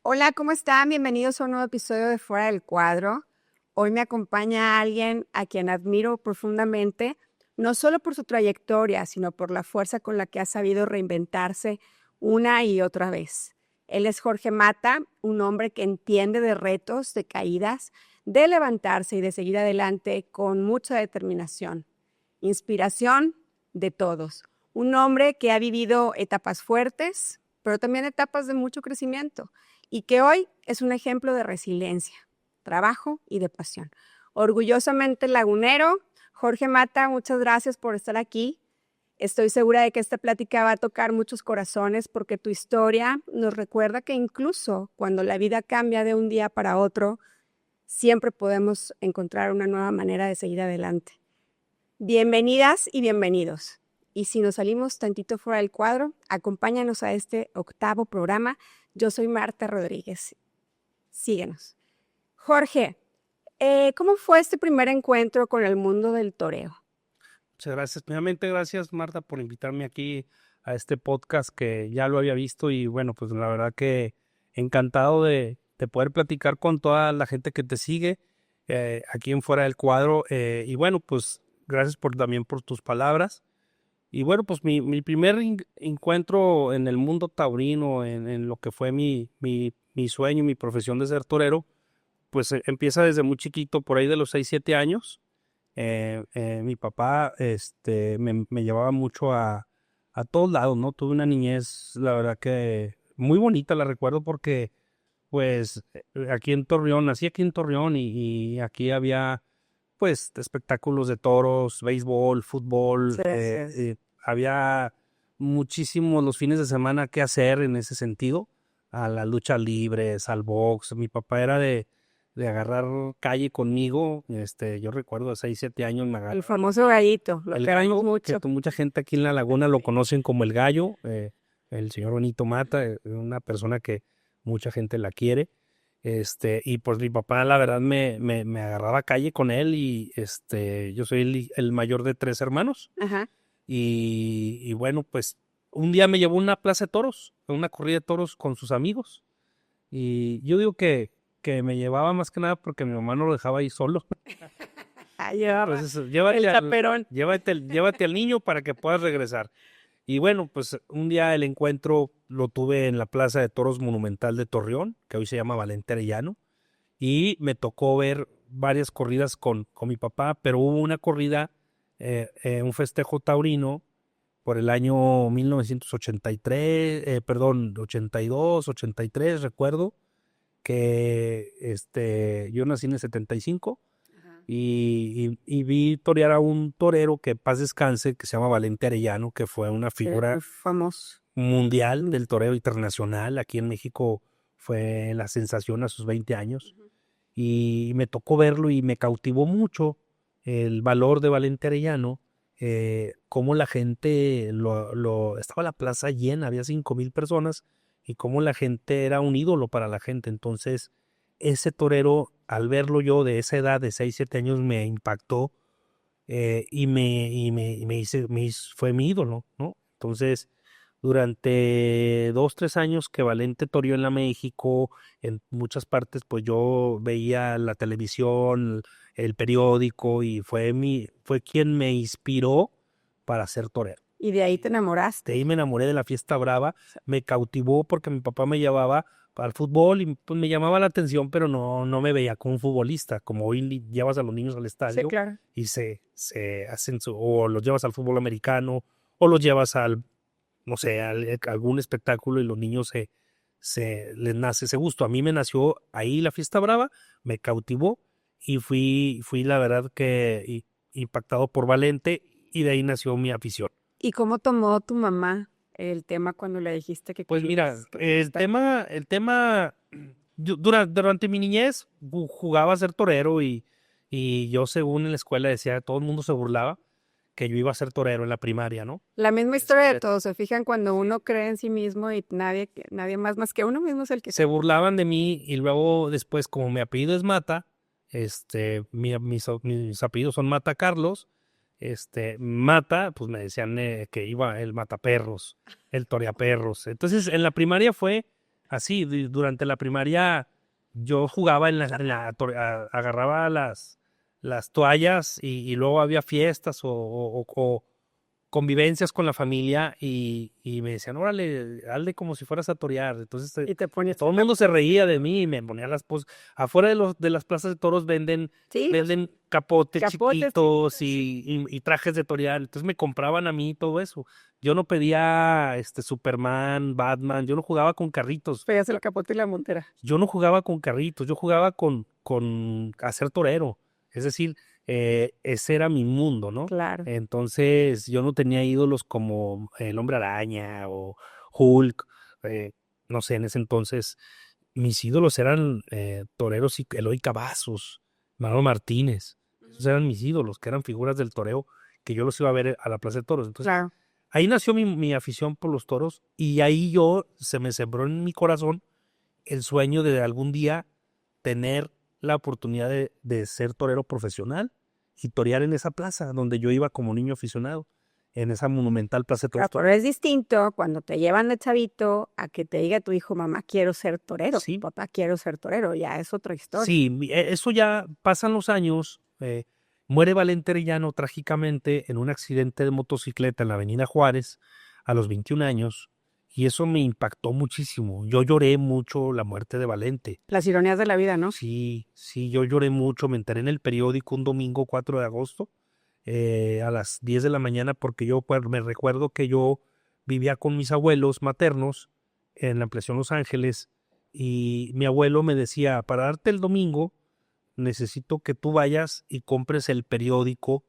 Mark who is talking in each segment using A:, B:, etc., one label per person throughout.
A: Hola, ¿cómo están? Bienvenidos a un nuevo episodio de Fuera del Cuadro. Hoy me acompaña alguien a quien admiro profundamente, no solo por su trayectoria, sino por la fuerza con la que ha sabido reinventarse una y otra vez. Él es Jorge Mata, un hombre que entiende de retos, de caídas, de levantarse y de seguir adelante con mucha determinación. Inspiración de todos. Un hombre que ha vivido etapas fuertes, pero también etapas de mucho crecimiento y que hoy es un ejemplo de resiliencia, trabajo y de pasión. Orgullosamente lagunero, Jorge Mata, muchas gracias por estar aquí. Estoy segura de que esta plática va a tocar muchos corazones porque tu historia nos recuerda que incluso cuando la vida cambia de un día para otro, siempre podemos encontrar una nueva manera de seguir adelante. Bienvenidas y bienvenidos. Y si nos salimos tantito fuera del cuadro, acompáñanos a este 8º programa. Yo soy Marta Rodríguez. Síguenos. Jorge, ¿cómo fue este primer encuentro con el mundo del toreo?
B: Muchas gracias. Primeramente, gracias, Marta, por invitarme aquí a este podcast que ya lo había visto y bueno, pues la verdad que encantado de poder platicar con toda la gente que te sigue aquí en Fuera del Cuadro. Y bueno, pues gracias también por tus palabras. Y bueno, pues mi primer encuentro en el mundo taurino, en lo que fue mi sueño, mi profesión de ser torero, pues empieza desde muy chiquito, por ahí de los 6, 7 años. Mi papá me llevaba mucho a todos lados, ¿no? Tuve una niñez, la verdad que muy bonita, la recuerdo porque pues aquí en Torreón, nací aquí en Torreón y aquí había pues espectáculos de toros, béisbol, fútbol, había muchísimos los fines de semana que hacer en ese sentido, a las luchas libres, al box. Mi papá era de agarrar calle conmigo, yo recuerdo a 6, 7 años me agarró.
A: El famoso gallito, lo
B: El
A: queremos
B: gallo,
A: mucho.
B: que mucha gente aquí en La Laguna lo conocen como el gallo, el señor Benito Mata, una persona que mucha gente la quiere. Y pues mi papá, la verdad, me agarraba calle con él y yo soy el mayor de 3 hermanos.
A: Ajá.
B: Y bueno, pues un día me llevó a una plaza de toros, a una corrida de toros con sus amigos. Y yo digo que me llevaba más que nada porque mi mamá no lo dejaba ahí solo.
A: Llevaba
B: Pues eso,
A: el chaperón.
B: llévate al niño para que puedas regresar. Y bueno, pues un día el encuentro lo tuve en la Plaza de Toros Monumental de Torreón, que hoy se llama Valente Arellano, y me tocó ver varias corridas con mi papá, pero hubo una corrida, un festejo taurino por el año 1983, 82, 83, recuerdo, que yo nací en el 75 y vi torear a un torero que paz descanse, que se llama Valente Arellano, que fue una figura
A: famoso
B: mundial del toreo internacional. Aquí en México fue la sensación a sus 20 años. Y me tocó verlo y me cautivó mucho el valor de Valente Arellano, cómo la gente, estaba la plaza llena, había 5,000 personas, y cómo la gente era un ídolo para la gente. Entonces, ese torero, al verlo yo de esa edad, de 6, 7 años, me impactó y fue mi ídolo, ¿no? Entonces, durante 2, 3 años que Valente toreó en la México, en muchas partes, pues yo veía la televisión, el periódico, y fue quien me inspiró para ser torero.
A: Y de ahí te
B: De
A: enamoraste.
B: ahí me enamoré de la fiesta brava, me cautivó porque mi papá me llevaba para el fútbol y pues me llamaba la atención, pero no me veía como un futbolista, como hoy llevas a los niños al
A: Sí,
B: estadio
A: claro.
B: y se hacen o los llevas al fútbol americano o los llevas no sé, algún espectáculo y los niños les nace ese gusto. A mí me nació ahí la fiesta brava, me cautivó y fui la verdad que impactado por Valente, y de ahí nació mi afición.
A: ¿Y cómo tomó tu mamá el tema cuando le dijiste que
B: Pues mira,
A: querías que
B: el tema, yo durante mi niñez jugaba a ser torero y yo, según en la escuela decía, todo el mundo se burlaba que yo iba a ser torero en la primaria, ¿no?
A: La misma historia de todos, se fijan cuando uno cree en sí mismo y nadie más que uno mismo es el que
B: Se burlaban de mí y luego después, como mi apellido es Mata, mis apellidos son Mata Carlos, Mata, pues me decían que iba el mataperros, el toreaperros. Entonces, en la primaria fue Así, durante la primaria yo jugaba agarraba las toallas y luego había fiestas o convivencias con la familia y me decían, órale, hazle como si fueras a torear. Entonces
A: Y te ponías...
B: todo el mundo se reía de mí y me ponían las poses. Afuera de las plazas de toros venden capotes chiquitos y trajes de torear. Entonces me compraban a mí todo eso. Yo no pedía Superman, Batman, yo no jugaba con carritos.
A: Pedías el capote y la montera.
B: Yo no jugaba con carritos, yo jugaba con hacer torero. Es decir, ese era mi mundo, ¿no?
A: Claro.
B: Entonces yo no tenía ídolos como el Hombre Araña o Hulk. No sé, en ese entonces mis ídolos eran toreros y Eloy Cavazos, Manolo Martínez. Esos eran mis ídolos, que eran figuras del toreo que yo los iba a ver a la Plaza de Toros. Entonces,
A: claro.
B: Ahí nació mi afición por los toros y ahí se me sembró en mi corazón el sueño de algún día tener la oportunidad de ser torero profesional y torear en esa plaza donde yo iba como niño aficionado, en esa monumental Plaza de Toros.
A: Pero es distinto cuando te llevan de chavito a que te diga tu hijo, mamá, quiero ser torero,
B: Sí.
A: papá, quiero ser torero, ya es otra historia.
B: Sí, eso ya pasan los años. Muere Valente Arellano trágicamente en un accidente de motocicleta en la Avenida Juárez a los 21 años. Y eso me impactó muchísimo. Yo lloré mucho la muerte de Valente.
A: Las ironías de la vida, ¿no?
B: Sí, yo lloré mucho. Me enteré en el periódico un domingo 4 de agosto a las 10 de la mañana porque me recuerdo que yo vivía con mis abuelos maternos en la ampliación Los Ángeles y mi abuelo me decía, para darte el domingo necesito que tú vayas y compres el periódico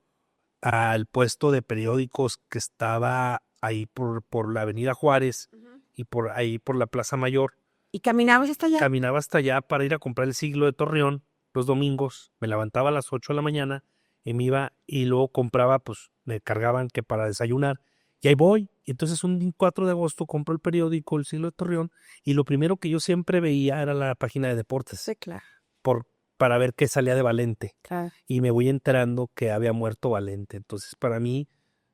B: al puesto de periódicos que estaba ahí por la Avenida Juárez y por ahí por la Plaza Mayor.
A: ¿Y caminabas hasta allá?
B: Caminaba hasta allá para ir a comprar el Siglo de Torreón los domingos. Me levantaba a las 8 de la mañana y me iba y luego compraba, pues me cargaban que para desayunar. Y ahí voy. Y entonces un 4 de agosto compro el periódico El Siglo de Torreón y lo primero que yo siempre veía era la página de deportes.
A: Sí, claro.
B: Para ver qué salía de Valente.
A: Claro.
B: Y me voy enterando que había muerto Valente. Entonces, para mí,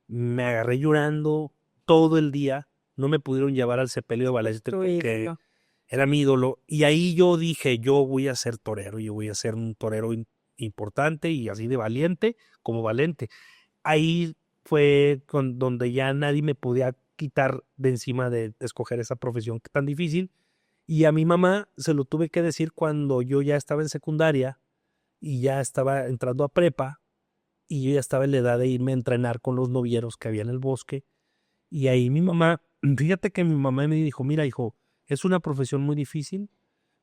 B: me agarré llorando todo el día. No me pudieron llevar al sepelio de Valente porque era mi ídolo. Y ahí yo dije, yo voy a ser torero. Yo voy a ser un torero importante y así de valiente como Valente. Ahí fue donde ya nadie me podía quitar de encima de escoger esa profesión tan difícil. Y a mi mamá se lo tuve que decir cuando yo ya estaba en secundaria y ya estaba entrando a prepa y yo ya estaba en la edad de irme a entrenar con los novieros que había en el bosque. Y ahí mi mamá, fíjate que mi mamá me dijo, mira hijo, es una profesión muy difícil,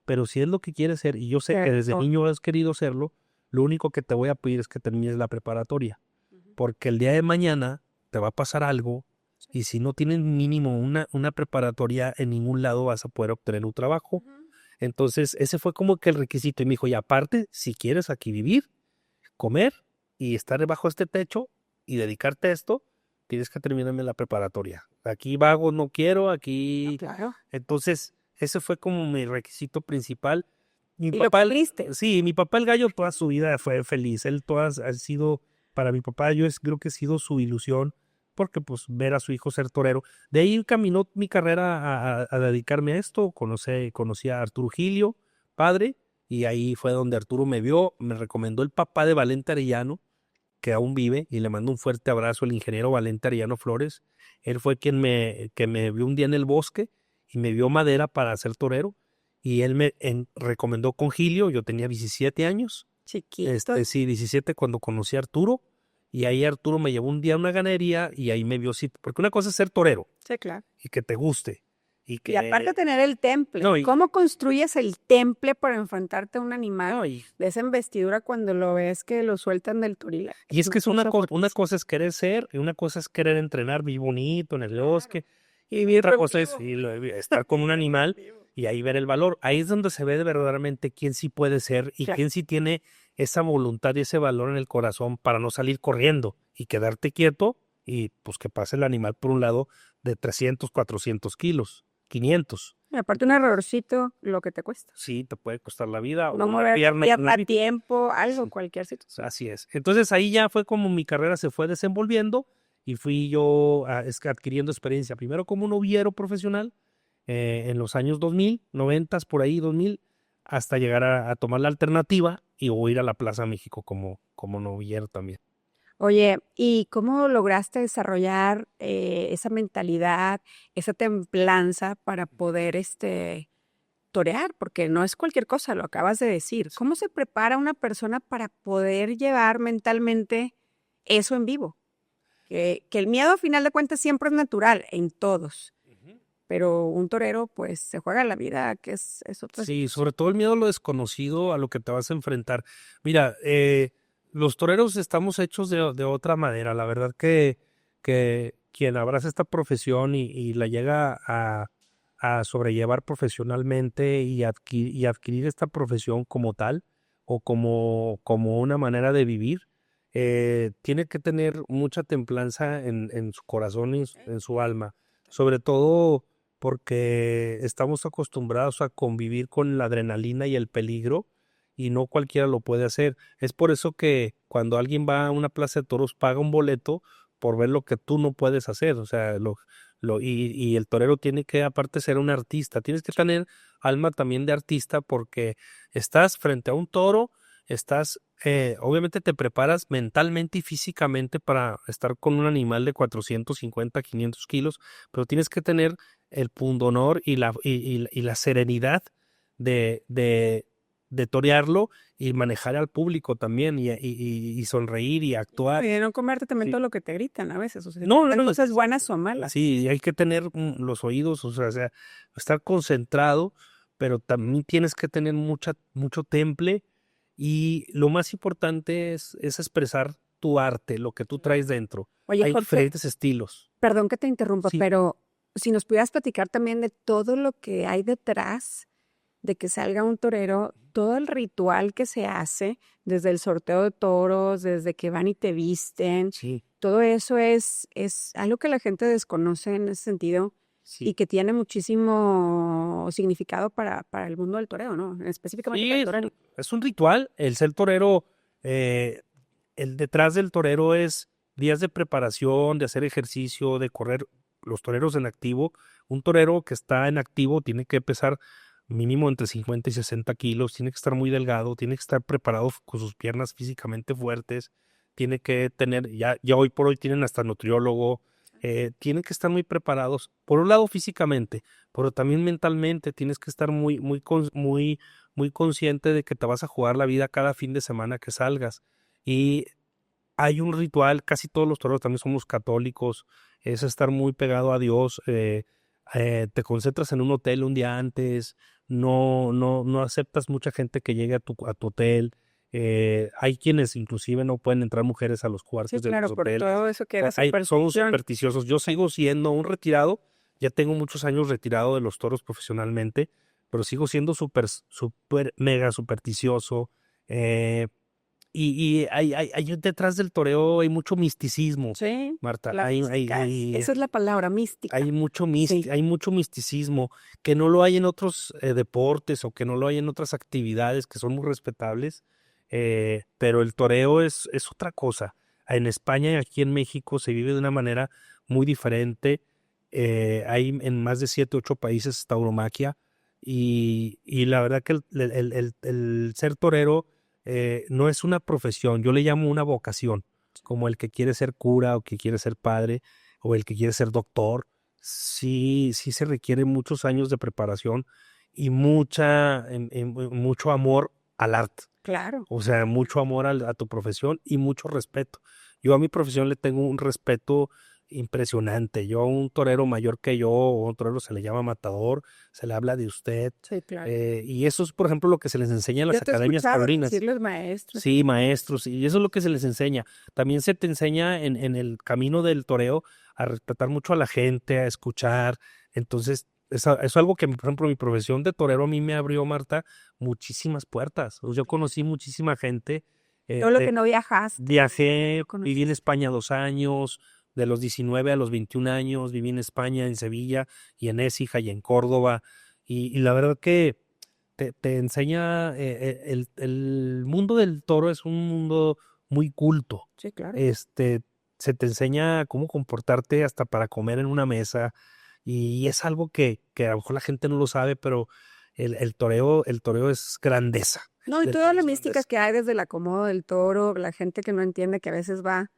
B: pero si es lo que quieres ser, y yo sé que desde niño has querido serlo, lo único que te voy a pedir es que termines la preparatoria, porque el día de mañana te va a pasar algo. Y si no tienes mínimo una preparatoria, en ningún lado vas a poder obtener un trabajo. Entonces, ese fue como que el requisito. Y me dijo, y aparte, si quieres aquí vivir, comer y estar debajo de este techo y dedicarte a esto, tienes que terminarme la preparatoria. Aquí vago no quiero, aquí...
A: No, claro.
B: Entonces, ese fue como mi requisito principal.
A: ¿Y lo cumpliste?
B: Sí, mi papá el gallo toda su vida fue feliz. Él ha sido, para mi papá, creo que ha sido su ilusión porque pues ver a su hijo ser torero. De ahí caminó mi carrera a dedicarme a esto. Conocí a Arturo Gilio, padre, y ahí fue donde Arturo me vio, me recomendó el papá de Valente Arellano, que aún vive, y le mando un fuerte abrazo, el ingeniero Valente Arellano Flores. Él fue quien que me vio un día en el bosque y me vio madera para ser torero, y él me recomendó con Gilio. Yo tenía 17 años.
A: Chiquito.
B: Sí, 17 cuando conocí a Arturo. Y ahí Arturo me llevó un día a una ganadería y ahí me vio, sí, porque una cosa es ser torero.
A: Sí, claro.
B: Y que te guste.
A: Y aparte tener el temple.
B: No,
A: ¿Cómo construyes el temple para enfrentarte a un animal de esa investidura cuando lo ves que lo sueltan del toril?
B: Y es que es una cosa es querer ser y una cosa es querer entrenar, vivir bonito en el bosque. Y otra cosa es estar con un animal y ahí ver el valor. Ahí es donde se ve verdaderamente quién sí puede ser y quién sí tiene esa voluntad y ese valor en el corazón para no salir corriendo y quedarte quieto y pues que pase el animal por un lado de 300, 400 kilos, 500.
A: Y aparte un errorcito, lo que te cuesta.
B: Sí, te puede costar la vida.
A: No mover a tiempo, algo, cualquier situación.
B: Así es. Entonces ahí ya fue como mi carrera se fue desenvolviendo y fui yo adquiriendo experiencia, primero como noviero profesional en los años 2000, 90, por ahí 2000, hasta llegar a tomar la alternativa o ir a la Plaza México como novillero también.
A: Oye, ¿y cómo lograste desarrollar esa mentalidad, esa templanza para poder torear? Porque no es cualquier cosa, lo acabas de decir. ¿Cómo se prepara una persona para poder llevar mentalmente eso en vivo? Que el miedo, a final de cuentas, siempre es natural en todos, pero un torero, pues, se juega la vida, que es otra
B: Sí,
A: situación.
B: sobre todo el miedo a lo desconocido, a lo que te vas a enfrentar. Mira, los toreros estamos hechos de otra manera. La verdad que quien abraza esta profesión y la llega a sobrellevar profesionalmente y adquirir esta profesión como tal o como una manera de vivir, tiene que tener mucha templanza en su corazón y en su alma. Sobre todo porque estamos acostumbrados a convivir con la adrenalina y el peligro y no cualquiera lo puede hacer. Es por eso que cuando alguien va a una plaza de toros paga un boleto por ver lo que tú no puedes hacer, o sea, y el torero tiene que aparte ser un artista, tienes que tener alma también de artista porque estás frente a un toro, obviamente te preparas mentalmente y físicamente para estar con un animal de 450, 500 kilos, pero tienes que tener el pundonor y la serenidad de torearlo y manejar al público también y sonreír y actuar.
A: Y de no comerte también
B: Sí.
A: todo lo que te gritan a veces, o sea,
B: No,
A: sean
B: no,
A: cosas buenas o malas.
B: sí, hay que tener los oídos, o sea, estar concentrado, pero también tienes que tener mucho temple y lo más importante es expresar tu arte, lo que tú traes dentro.
A: Oye,
B: Hay
A: Jorge,
B: diferentes estilos.
A: perdón que te interrumpa,
B: Sí,
A: pero si nos pudieras platicar también de todo lo que hay detrás de que salga un torero, todo el ritual que se hace, desde el sorteo de toros, desde que van y te visten,
B: sí,
A: todo eso es algo que la gente desconoce en ese sentido y
B: sí.
A: que tiene muchísimo significado para el mundo del toreo, ¿no? Específicamente
B: Sí,
A: para el torero.
B: es un ritual. El ser torero, eh, el detrás del torero es días de preparación, de hacer ejercicio, de correr. Los toreros en activo, un torero que está en activo tiene que pesar mínimo entre 50 y 60 kilos, tiene que estar muy delgado, tiene que estar preparado con sus piernas físicamente fuertes, tiene que tener, ya hoy por hoy tienen hasta nutriólogo, tienen que estar muy preparados, por un lado físicamente, pero también mentalmente tienes que estar muy consciente de que te vas a jugar la vida cada fin de semana que salgas. Y hay un ritual, casi todos los toreros también somos católicos, es estar muy pegado a Dios, te concentras en un hotel un día antes, no aceptas mucha gente que llegue a tu hotel, hay quienes inclusive no pueden entrar mujeres a los
A: Sí,
B: cuartos de
A: claro,
B: los
A: por
B: hoteles,
A: todo eso que era
B: somos
A: superstición.
B: supersticiosos, yo sigo siendo un retirado, ya tengo muchos años retirado de los toros profesionalmente, pero sigo siendo súper mega supersticioso, y hay detrás del toreo hay mucho misticismo,
A: Sí,
B: Marta.
A: la mística, esa es la palabra, mística. Sí.
B: Hay mucho misticismo que no lo hay en otros deportes o que no lo hay en otras actividades que son muy respetables, pero el toreo es otra cosa. En España y aquí en México se vive de una manera muy diferente. Hay en más de 7, 8 países tauromaquia y la verdad que el ser torero no es una profesión, yo le llamo una vocación, como el que quiere ser cura o que quiere ser padre o el que quiere ser doctor. Sí se requiere muchos años de preparación y mucho amor al arte,
A: Claro.
B: o sea, mucho amor a tu profesión y mucho respeto. Yo a mi profesión le tengo un respeto impresionante. Yo a un torero mayor que yo, o un torero se le llama matador, se le habla de usted.
A: Sí, claro.
B: Y eso es, por ejemplo, lo que se les enseña en las
A: Yo te he
B: academias
A: escuchado
B: taurinas.
A: decir los maestros.
B: Sí, maestros, y eso es lo que se les enseña. También se te enseña en el camino del toreo a respetar mucho a la gente, a escuchar. Entonces, es algo que, por ejemplo, mi profesión de torero a mí me abrió, Marta, muchísimas puertas. Yo conocí muchísima gente.
A: Todo lo que no viajaste,
B: Viajé,
A: lo conocí.
B: viví en España 2 años, de los 19 a los 21 años, viví en España, en Sevilla y en Écija y en Córdoba. Y la verdad que te enseña, el mundo del toro es un mundo muy culto.
A: Sí, claro.
B: Se te enseña cómo comportarte hasta para comer en una mesa. Y es algo que a lo mejor la gente no lo sabe, pero el toreo es grandeza.
A: No, y
B: El
A: toda
B: toreo
A: la
B: es
A: mística
B: grandeza.
A: que hay desde el acomodo del toro, la gente que no entiende que a veces va,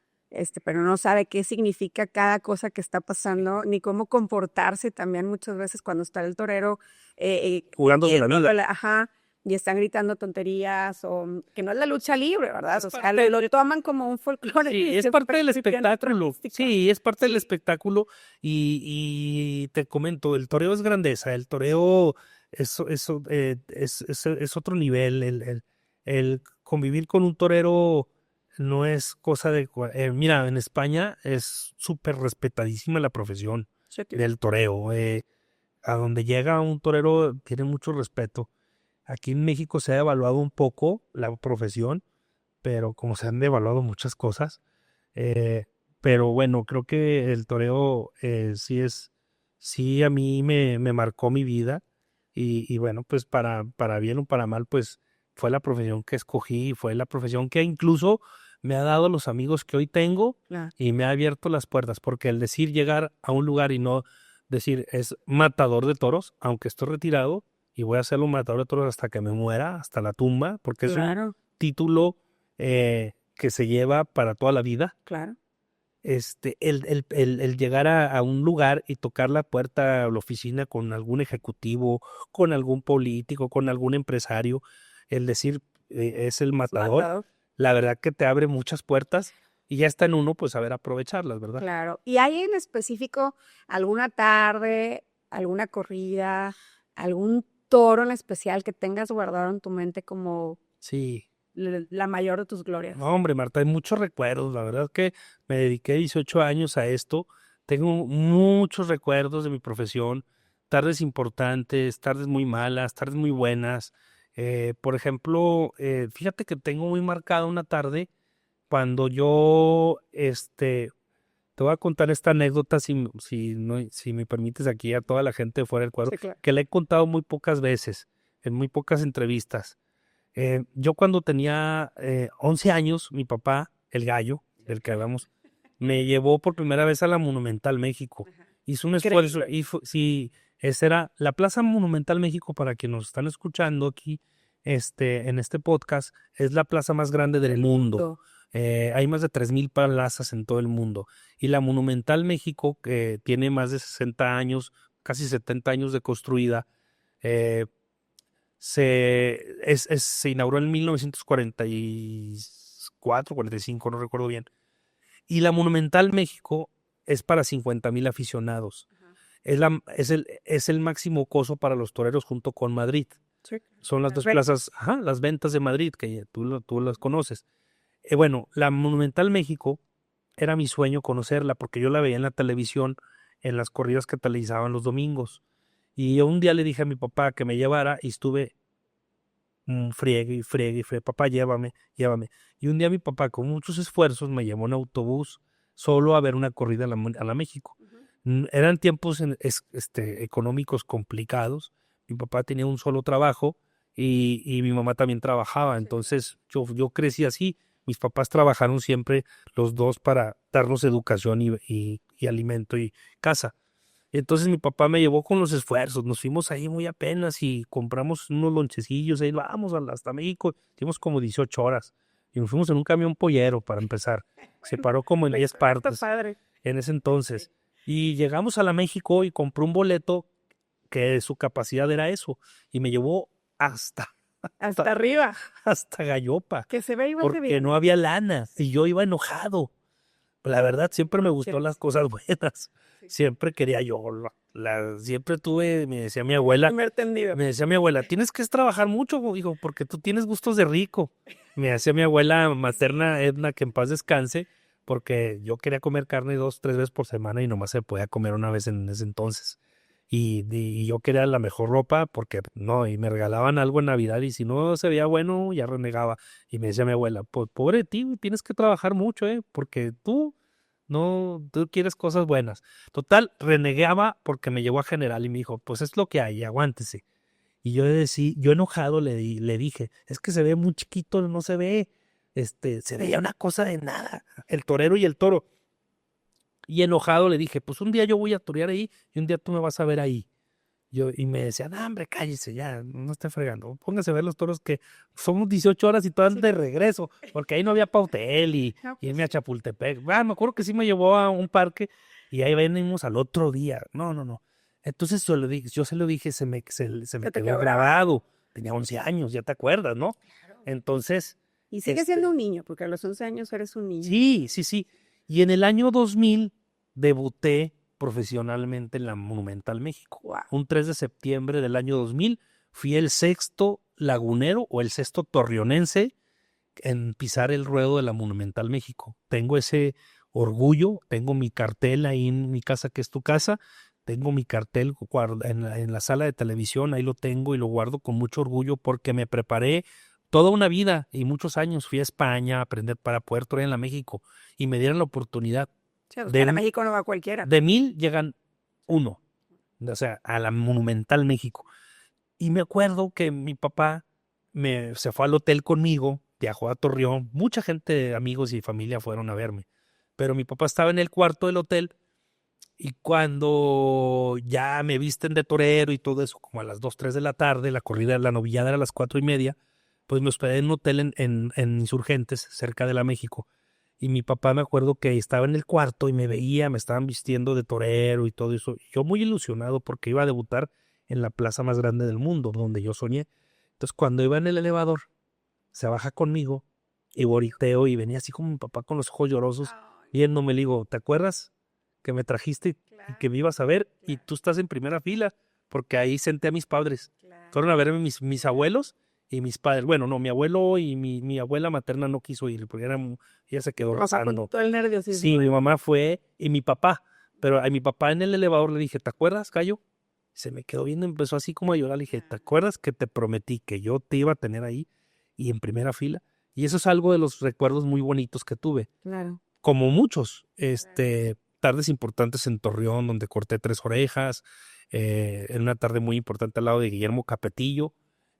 A: pero no sabe qué significa cada cosa que está pasando, ni cómo comportarse también muchas veces cuando está el torero
B: Jugando de la
A: yendo
B: vida.
A: ajá, y están gritando tonterías, o que no es la lucha libre, ¿verdad?
B: Es
A: O sea,
B: parte
A: lo toman como un folclore.
B: Sí,
A: y
B: es parte del
A: bien
B: espectáculo.
A: artística.
B: Sí, es parte del
A: Sí.
B: espectáculo. Y te comento, el toreo es grandeza. El toreo es otro nivel. El convivir con un torero no es cosa de... mira, en España es súper respetadísima la profesión
A: Sí,
B: del toreo. A donde llega un torero tiene mucho respeto. Aquí en México se ha evaluado un poco la profesión, pero como se han devaluado muchas cosas, eh, pero bueno, creo que el toreo sí a mí me marcó mi vida y bueno, pues para bien o para mal, pues fue la profesión que escogí, fue la profesión que incluso me ha dado los amigos que hoy tengo
A: claro.
B: y me ha abierto las puertas, porque el decir llegar a un lugar y no decir es matador de toros, aunque estoy retirado y voy a ser un matador de toros hasta que me muera, hasta la tumba, porque es un
A: Claro,
B: título que se lleva para toda la vida.
A: claro.
B: El llegar a un lugar y tocar la puerta o la oficina con algún ejecutivo, con algún político, con algún empresario, el decir es el matador,
A: Matador.
B: la verdad que te abre muchas puertas y ya está en uno, pues saber aprovecharlas, ¿verdad?
A: Claro. ¿Y hay en específico alguna tarde, alguna corrida, algún toro en especial que tengas guardado en tu mente como
B: Sí.
A: la mayor de tus glorias?
B: No, hombre, Marta, hay muchos recuerdos. La verdad que me dediqué 18 años a esto. Tengo muchos recuerdos de mi profesión, tardes importantes, tardes muy malas, tardes muy buenas. Por ejemplo, fíjate que tengo muy marcada una tarde cuando yo, te voy a contar esta anécdota si me permites aquí a toda la gente de fuera del cuadro,
A: Sí, claro.
B: que la he contado muy pocas veces, en muy pocas entrevistas. Yo cuando tenía 11 años, mi papá, el gallo, del que hablamos, me llevó por primera vez a la Monumental México.
A: Ajá.
B: Hizo un esfuerzo
A: Increíble.
B: y sí, esa era la Plaza Monumental México, para quienes nos están escuchando aquí en este podcast, es la plaza más grande del mundo. Hay más de 3,000 plazas en todo el mundo. Y la Monumental México, que tiene más de 60 años, casi 70 años de construida, eh, se inauguró en 1944, 45, no recuerdo bien. Y la Monumental México es para 50,000 aficionados.
A: Ajá.
B: Es el máximo coso para los toreros junto con Madrid.
A: Sí.
B: Son las
A: Las
B: dos
A: ventas.
B: plazas, ajá, las ventas de Madrid, que tú las conoces. Bueno, la Monumental México era mi sueño conocerla porque yo la veía en la televisión en las corridas que televisaban los domingos. Y yo un día le dije a mi papá que me llevara y estuve friegue y friegue y friegue, papá, llévame, llévame. Y un día mi papá, con muchos esfuerzos, me llevó en autobús solo a ver una corrida a la México.
A: Ujú.
B: Eran tiempos económicos complicados. Mi papá tenía un solo trabajo y mi mamá también trabajaba.
A: Sí, claro.
B: Entonces yo crecí así. Mis papás trabajaron siempre los dos para darnos educación y alimento y casa. Entonces mi papá me llevó con los esfuerzos, nos fuimos ahí muy apenas y compramos unos lonchecillos, ahí vamos hasta México, hicimos como 18 horas y nos fuimos en un camión pollero para empezar, se
A: Bueno,
B: paró como en
A: la
B: 10
A: historia está
B: partes
A: padre.
B: en ese entonces y llegamos a la México y compré un boleto que su capacidad era eso y me llevó
A: Hasta
B: hasta,
A: arriba.
B: hasta Gallopa
A: Que se ve igual de
B: porque
A: bien.
B: no había lana y yo iba enojado. La verdad, siempre me gustó las cosas buenas.
A: Sí.
B: Siempre quería yo. Siempre tuve,
A: Primer tendido.
B: me decía mi abuela, tienes que trabajar mucho, hijo, porque tú tienes gustos de rico. Me decía mi abuela materna, Edna, que en paz descanse, porque yo quería comer carne 2, 3 veces por semana y nomás se podía comer una vez en ese entonces. Y yo quería la mejor ropa porque no, y me regalaban algo en Navidad y si no se veía bueno, ya renegaba. Y me decía mi abuela, pobre de ti, güey, tienes que trabajar mucho, porque tú quieres cosas buenas. Total, renegaba porque me llevó a General y me dijo, pues es lo que hay, aguántese. Y yo enojado le dije, es que se ve muy chiquito, no se ve, se veía una cosa de nada, el torero y el toro. Y enojado le dije, pues un día yo voy a torear ahí y un día tú me vas a ver ahí. Y me decía, no, hombre, cállese ya, no esté fregando. Póngase a ver los toros que somos 18 horas y todavía de regreso, porque ahí no había pa' hotel y
A: No, pues
B: irme a Chapultepec. Me acuerdo que sí me llevó a un parque y ahí venimos al otro día. No, no, no. Entonces yo se lo dije, se me
A: te
B: quedó
A: quedó
B: grabado. Tenía 11 años, ya te acuerdas, ¿no? Entonces,
A: Y sigue siendo un niño, porque a los 11 años eres un niño.
B: sí, sí, sí. Y en el año 2000 debuté profesionalmente en la Monumental México.
A: Wow.
B: Un 3 de septiembre del año 2000 fui el sexto lagunero o el sexto torreonense en pisar el ruedo de la Monumental México. Tengo ese orgullo, tengo mi cartel ahí en mi casa, que es tu casa, tengo mi cartel en la sala de televisión, ahí lo tengo y lo guardo con mucho orgullo porque me preparé toda una vida y muchos años. Fui a España a aprender para poder torear en la México y me dieron la oportunidad.
A: Sí, para México no va cualquiera.
B: De 1000 llegan uno, o sea, a la Monumental México. Y me acuerdo que mi papá se fue al hotel conmigo, viajó a Torreón, mucha gente, amigos y familia fueron a verme, pero mi papá estaba en el cuarto del hotel y cuando ya me visten de torero y todo eso, como a las 2, 3 de la tarde, la corrida, la novillada era a las 4:30, pues me hospedé en un hotel en Insurgentes, cerca de la México. Y mi papá me acuerdo que estaba en el cuarto y me veía, me estaban vistiendo de torero y todo eso. Yo muy ilusionado porque iba a debutar en la plaza más grande del mundo, donde yo soñé. Entonces, cuando iba en el elevador, se baja conmigo y volteo y venía así como mi papá con los ojos llorosos, viéndome. Le digo, ¿te acuerdas que me trajiste y que me ibas a ver y tú estás en primera fila? Porque ahí senté a mis padres. Fueron a verme mis abuelos y mis padres. Bueno, no, mi abuelo y mi abuela materna no quiso ir porque ella se quedó rezando.
A: Todo el nerviosismo.
B: Sí, mi mamá fue y mi papá. Pero a mi papá en el elevador le dije, ¿te acuerdas, Cayo? Se me quedó viendo, empezó así como a llorar. Le dije, ¿te acuerdas que te prometí que yo te iba a tener ahí y en primera fila? Y eso es algo de los recuerdos muy bonitos que tuve.
A: Claro.
B: Como muchos, tardes importantes en Torreón, donde corté 3 orejas, en una tarde muy importante al lado de Guillermo Capetillo.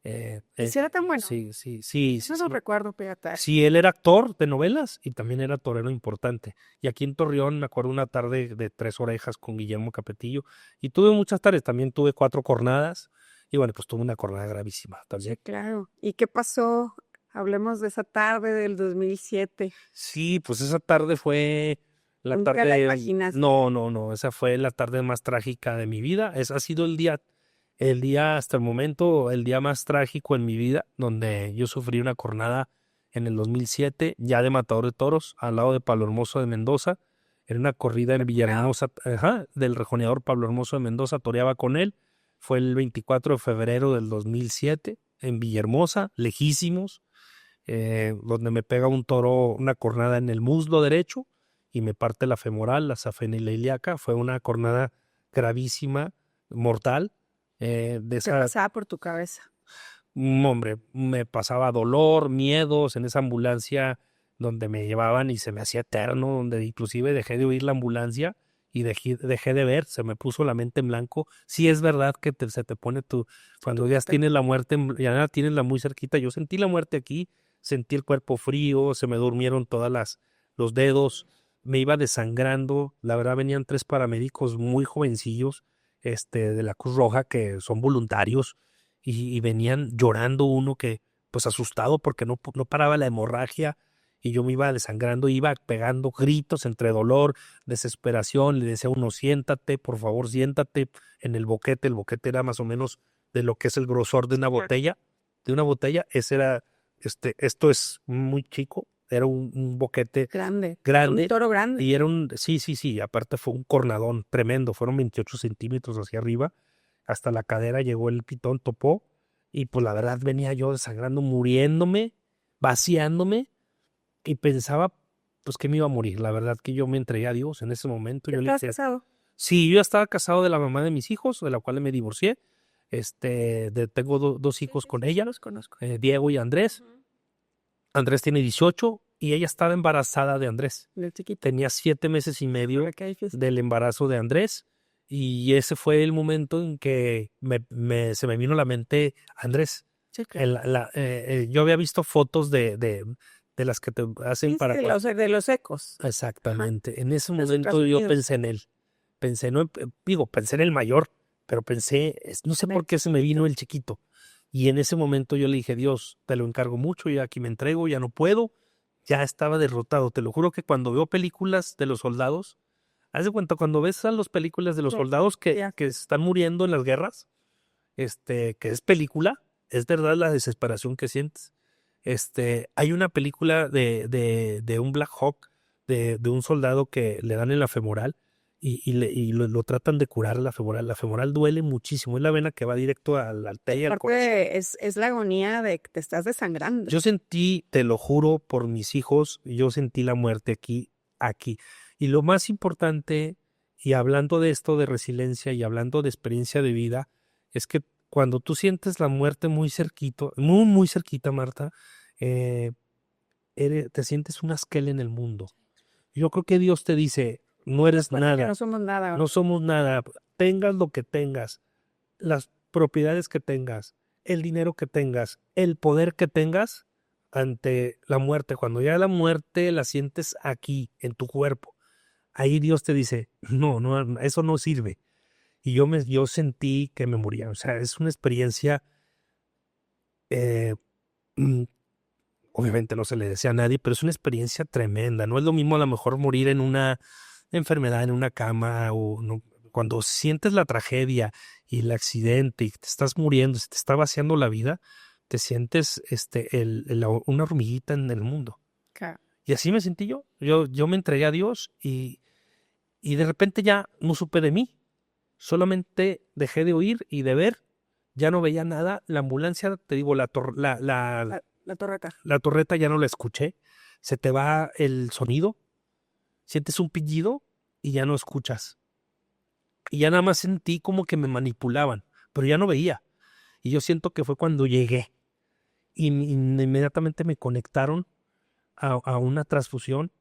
A: ¿Sí era tan bueno?
B: Sí, sí, sí.
A: Eso no recuerdo, fíjate.
B: Sí, él era actor de novelas y también era torero importante. Y aquí en Torreón me acuerdo una tarde de 3 orejas con Guillermo Capetillo. Y tuve muchas tardes, también tuve 4 cornadas. Y bueno, pues tuve una cornada gravísima también.
A: Sí, claro. ¿Y qué pasó? Hablemos de esa tarde del 2007.
B: Sí, pues esa tarde fue la
A: Nunca la
B: tarde.
A: imaginaste.
B: No, esa fue la tarde más trágica de mi vida. Ha sido el día hasta el momento, el día más trágico en mi vida, donde yo sufrí una cornada en el 2007, ya de matador de toros, al lado de Pablo Hermoso de Mendoza. Era una corrida en Villahermosa, del rejoneador Pablo Hermoso de Mendoza, toreaba con él. Fue el 24 de febrero del 2007, en Villahermosa, lejísimos, donde me pega un toro, una cornada en el muslo derecho y me parte la femoral, la safena y la ilíaca. Fue una cornada gravísima, mortal.
A: ¿Qué pasaba por tu cabeza?
B: Hombre, me pasaba dolor, miedos en esa ambulancia donde me llevaban y se me hacía eterno, donde inclusive dejé de oír la ambulancia y dejé de ver, se me puso la mente en blanco. Sí es verdad que se te pone cuando ya tienes la muerte, ya tienes la muy cerquita. Yo sentí la muerte aquí, sentí el cuerpo frío, se me durmieron los dedos, me iba desangrando. La verdad venían 3 paramédicos muy jovencillos, de la Cruz Roja, que son voluntarios, y venían llorando, uno que pues asustado porque no paraba la hemorragia y yo me iba desangrando, iba pegando gritos entre dolor, desesperación. Le decía a uno, siéntate, por favor, siéntate en el boquete era más o menos de lo que es el grosor de una botella, ese era, esto es muy chico, era un boquete
A: grande,
B: grande,
A: un toro grande.
B: y era sí, aparte fue un cornadón tremendo, fueron 28 centímetros hacia arriba, hasta la cadera llegó el pitón, topó, y pues la verdad venía yo desangrando, muriéndome, vaciándome, y pensaba pues que me iba a morir. La verdad que yo me entregué a Dios en ese momento.
A: ¿Ya estabas casado?
B: Sí, yo ya estaba casado de la mamá de mis hijos, de la cual me divorcié. Tengo 2 hijos con ella,
A: los conozco.
B: Diego y Andrés. Andrés tiene 18 y ella estaba embarazada de Andrés. Tenía 7 meses y medio del embarazo de Andrés. Y ese fue el momento en que se me vino a la mente Andrés.
A: Sí, claro.
B: Yo había visto fotos de de las que te hacen
A: Sí,
B: para...
A: de los ecos.
B: Exactamente. En ese
A: Los
B: momento yo
A: ultrasonidos.
B: pensé en él. Pensé, no, pensé en el mayor, pero pensé, no sé por qué se me vino el chiquito. Y en ese momento yo le dije, Dios, te lo encargo mucho, ya aquí me entrego, ya no puedo. Ya estaba derrotado. Te lo juro que cuando veo películas de los soldados, haz de cuenta, cuando ves a las películas de los
A: Sí,
B: soldados que están muriendo en las guerras, que es película, es verdad la desesperación que sientes. Hay una película de un Black Hawk, de un soldado que le dan en la femoral y lo tratan de curar la femoral. La femoral duele muchísimo, es la vena que va directo a la arteria y al corazón.
A: Aparte, es la agonía de que te estás desangrando.
B: Yo sentí, te lo juro, por mis hijos, yo sentí la muerte aquí. Y lo más importante, y hablando de esto de resiliencia y hablando de experiencia de vida, es que cuando tú sientes la muerte muy cerquito, muy, muy cerquita, Marta, eh, te sientes una esquela en el mundo. Yo creo que Dios te dice, no eres
A: Que
B: nada,
A: no somos nada.
B: no somos nada, tengas lo que tengas, las propiedades que tengas, el dinero que tengas, el poder que tengas ante la muerte. Cuando ya la muerte la sientes aquí, en tu cuerpo, ahí Dios te dice, no, no, eso no sirve. Y yo sentí que me moría. O sea, es una experiencia, eh, mm, obviamente no se le desea a nadie, pero es una experiencia tremenda. No es lo mismo a lo mejor morir en una enfermedad, en una cama, o no, cuando sientes la tragedia y el accidente y te estás muriendo, se te está vaciando la vida, te sientes una hormiguita en el mundo.
A: Claro.
B: Y así me sentí yo. Yo me entregué a Dios y de repente ya no supe de mí. Solamente dejé de oír y de ver. Ya no veía nada. La ambulancia, te digo,
A: La torreta.
B: la torreta ya no la escuché. Se te va el sonido. Sientes un pillido y ya no escuchas. Y ya nada más sentí como que me manipulaban, pero ya no veía. Y yo siento que fue cuando llegué. Y inmediatamente me conectaron a una transfusión.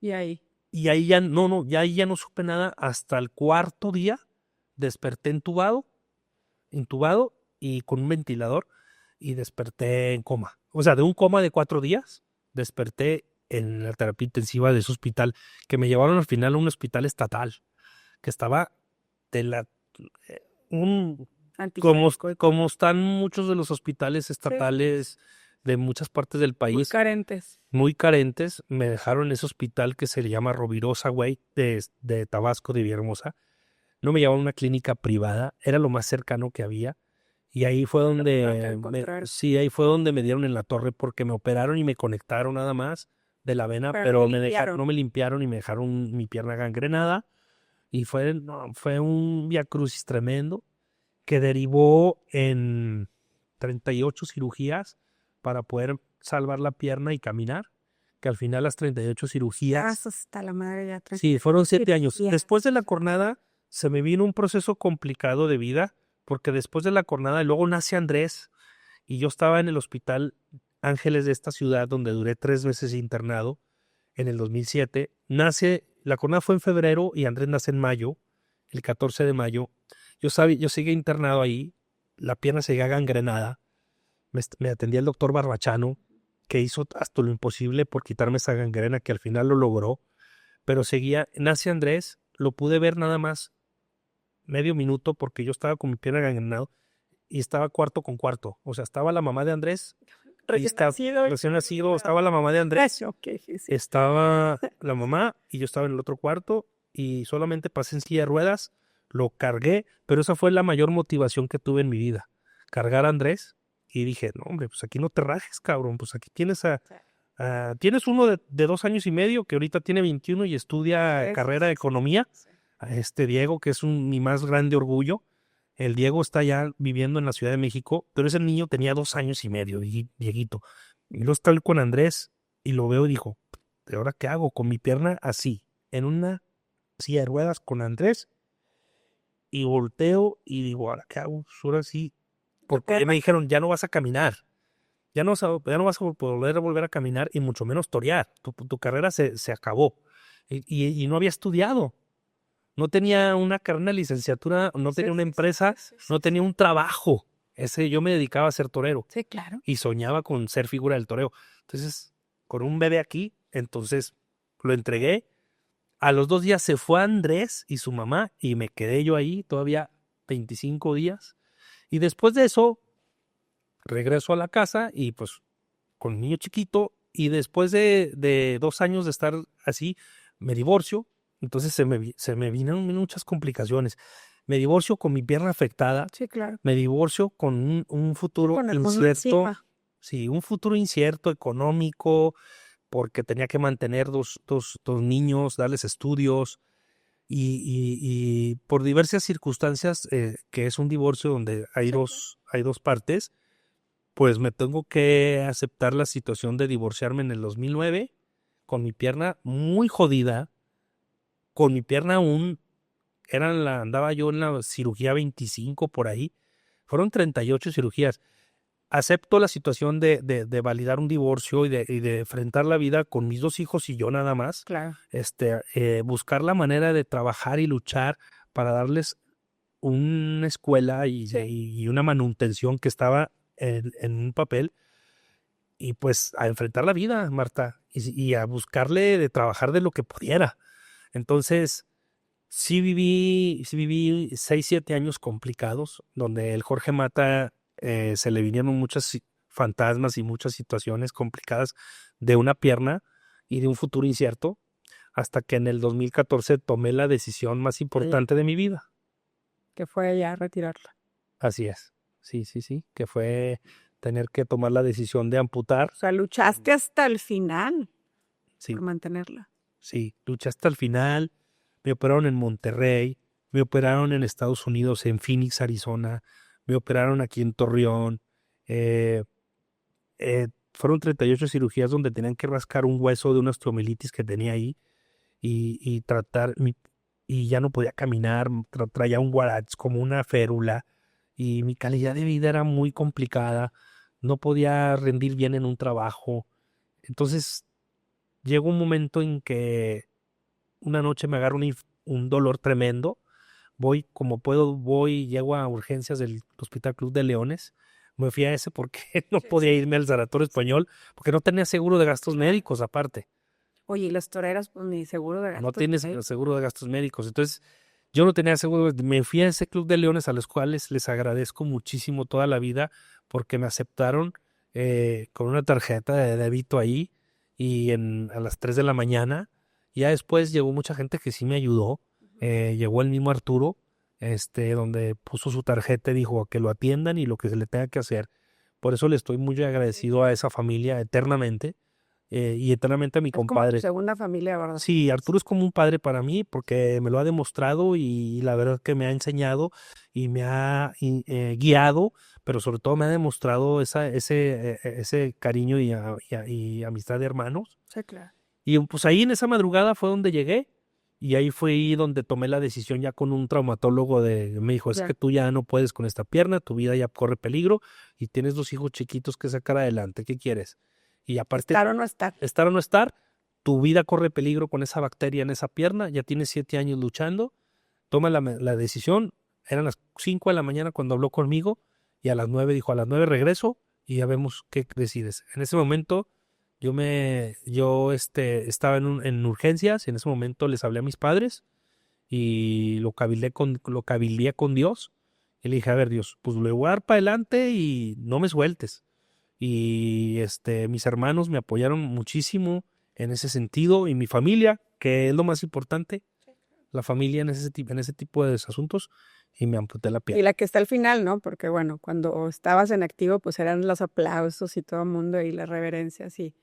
A: Y ahí.
B: Y ahí ya ya ahí ya no supe nada. Hasta el cuarto día desperté intubado y con un ventilador. Y desperté en coma. O sea, de un coma de 4 días, desperté en la terapia intensiva de ese hospital, que me llevaron al final a un hospital estatal, que estaba de la como,
A: Antihispánico.
B: como están muchos de los hospitales estatales de muchas partes del
A: Muy
B: país,
A: carentes.
B: muy carentes, me dejaron en ese hospital que se llama Rovirosa, güey, de Tabasco, de Villahermosa. No me llevaron a una clínica privada, era lo más cercano que había. Y ahí fue donde, sí, ahí fue donde me dieron en la torre porque me operaron y me conectaron nada más de la vena, pero no me limpiaron y me dejaron mi pierna gangrenada. Y fue un viacrucis tremendo que derivó en 38 cirugías para poder salvar la pierna y caminar, que al final las 38 cirugías...
A: Hasta la madre ya.
B: Sí, fueron 7 años. Después de la cornada se me vino un proceso complicado de vida, porque después de la cornada luego nace Andrés y yo estaba en el hospital Ángeles de esta ciudad donde duré 3 meses internado en el 2007. La cornada fue en febrero y Andrés nace en mayo, el 14 de mayo. Yo seguí internado ahí, la pierna seguía gangrenada. Me atendía el doctor Barbachano, que hizo hasta lo imposible por quitarme esa gangrena, que al final lo logró. Pero nace Andrés, lo pude ver nada más medio minuto porque yo estaba con mi pierna gangrenada y estaba cuarto con cuarto. O sea, estaba la mamá de Andrés. Recién nacido, estaba la mamá de Andrés. Estaba la mamá y yo estaba en el otro cuarto y solamente pasé en silla de ruedas, lo cargué, pero esa fue la mayor motivación que tuve en mi vida, cargar a Andrés. Y dije, no hombre, pues aquí no te rajes, cabrón, pues aquí tienes tienes uno de 2 años y medio que ahorita tiene 21 y estudia carrera de economía, a Diego, que es mi más grande orgullo. El Diego está ya viviendo en la Ciudad de México, pero ese niño tenía 2 años y medio, Dieguito. Y luego está con Andrés y lo veo y digo, ¿de ahora qué hago? Con mi pierna así, en una silla de ruedas con Andrés, y volteo y digo, ¿ahora qué hago? Pues ahora sí, porque me dijeron, ya no vas a caminar, ya no vas a poder volver a caminar y mucho menos torear, tu carrera se acabó. Y no había estudiado. No tenía una carrera de licenciatura, no tenía una empresa, no tenía un trabajo. Yo me dedicaba a ser torero.
A: Sí, claro.
B: Y soñaba con ser figura del toreo. Entonces, con un bebé aquí. Entonces lo entregué. A los 2 días se fue Andrés y su mamá y me quedé yo ahí todavía 25 días. Y después de eso regreso a la casa y pues con un niño chiquito, y después de 2 años de estar así, me divorcio. Entonces se me vinieron muchas complicaciones. Me divorcio con mi pierna afectada,
A: Sí, claro.
B: me divorcio con un futuro
A: Con el mundo
B: incierto,
A: encima.
B: sí, un futuro incierto económico, porque tenía que mantener dos niños, darles estudios, y por diversas circunstancias, que es un divorcio donde hay
A: Sí, claro.
B: hay dos partes, pues me tengo que aceptar la situación de divorciarme en el 2009, con mi pierna muy jodida, con mi pierna aún, andaba yo en la cirugía 25 por ahí, fueron 38 cirugías. Acepto la situación de validar un divorcio y de enfrentar la vida con mis 2 hijos y yo nada más.
A: Claro.
B: Buscar la manera de trabajar y luchar para darles una escuela
A: Sí.
B: y una manutención que estaba en un papel, y pues a enfrentar la vida, Marta, y a buscarle de trabajar de lo que pudiera. Entonces, sí viví 6, 7 años complicados, donde el Jorge Mata, se le vinieron muchos fantasmas y muchas situaciones complicadas de una pierna y de un futuro incierto, hasta que en el 2014 tomé la decisión más importante de mi vida.
A: Que fue ya retirarla.
B: Así es. Sí, que fue tener que tomar la decisión de amputar.
A: O sea, luchaste hasta el final
B: Sí,
A: por mantenerla.
B: sí, luché hasta el final. Me operaron en Monterrey, me operaron en Estados Unidos, en Phoenix, Arizona, me operaron aquí en Torreón. eh, Fueron 38 cirugías donde tenían que rascar un hueso de una osteomielitis que tenía ahí, y y ya no podía caminar, traía un guarache como una férula, y mi calidad de vida era muy complicada, no podía rendir bien en un trabajo. Entonces llegó un momento en que una noche me agarra un dolor tremendo. Voy como puedo, llego a urgencias del Hospital Club de Leones. Me fui a ese porque no
A: Sí,
B: podía
A: sí.
B: irme al Sanatorio Español, porque no tenía seguro de gastos médicos aparte.
A: Oye, y las toreras, pues ni seguro de
B: No
A: gastos.
B: tienes seguro de gastos médicos. Entonces, yo no tenía seguro. Me fui a ese Club de Leones, a los cuales les agradezco muchísimo toda la vida, porque me aceptaron, con una tarjeta de débito ahí, y a las 3 de la mañana. Ya después llegó mucha gente que sí me ayudó. Llegó el mismo Arturo, donde puso su tarjeta y dijo que lo atiendan y lo que se le tenga que hacer. Por eso le estoy muy agradecido a esa familia eternamente, y eternamente a mi
A: Es como tu
B: compadre.
A: segunda familia, ¿verdad?
B: Sí, Arturo es como un padre para mí, porque me lo ha demostrado, y la verdad que me ha enseñado y me ha guiado, pero sobre todo me ha demostrado ese cariño y amistad de hermanos.
A: Sí, claro.
B: Y pues ahí en esa madrugada fue donde llegué, y ahí fue donde tomé la decisión ya con un traumatólogo. Me dijo, es
A: Ya.
B: que tú ya no puedes con esta pierna, tu vida ya corre peligro y tienes 2 hijos chiquitos que sacar adelante, ¿qué quieres? Y aparte,
A: Estar o no estar.
B: estar o no estar, tu vida corre peligro con esa bacteria en esa pierna, ya tienes 7 años luchando, toma la decisión. Eran las 5 de la mañana cuando habló conmigo, y a las 9 dijo, a las 9 regreso y ya vemos qué decides. En ese momento estaba en urgencias, y en ese momento les hablé a mis padres y lo cabildeé con Dios, y le dije, a ver, Dios, pues le voy a dar para adelante y no me sueltes. Y mis hermanos me apoyaron muchísimo en ese sentido, y mi familia, que es lo más importante, la familia en ese tipo de asuntos, y me amputé la
A: Y
B: pierna.
A: la que está al final, ¿no? Porque bueno, cuando estabas en activo, pues eran los aplausos y todo el mundo y las reverencias, y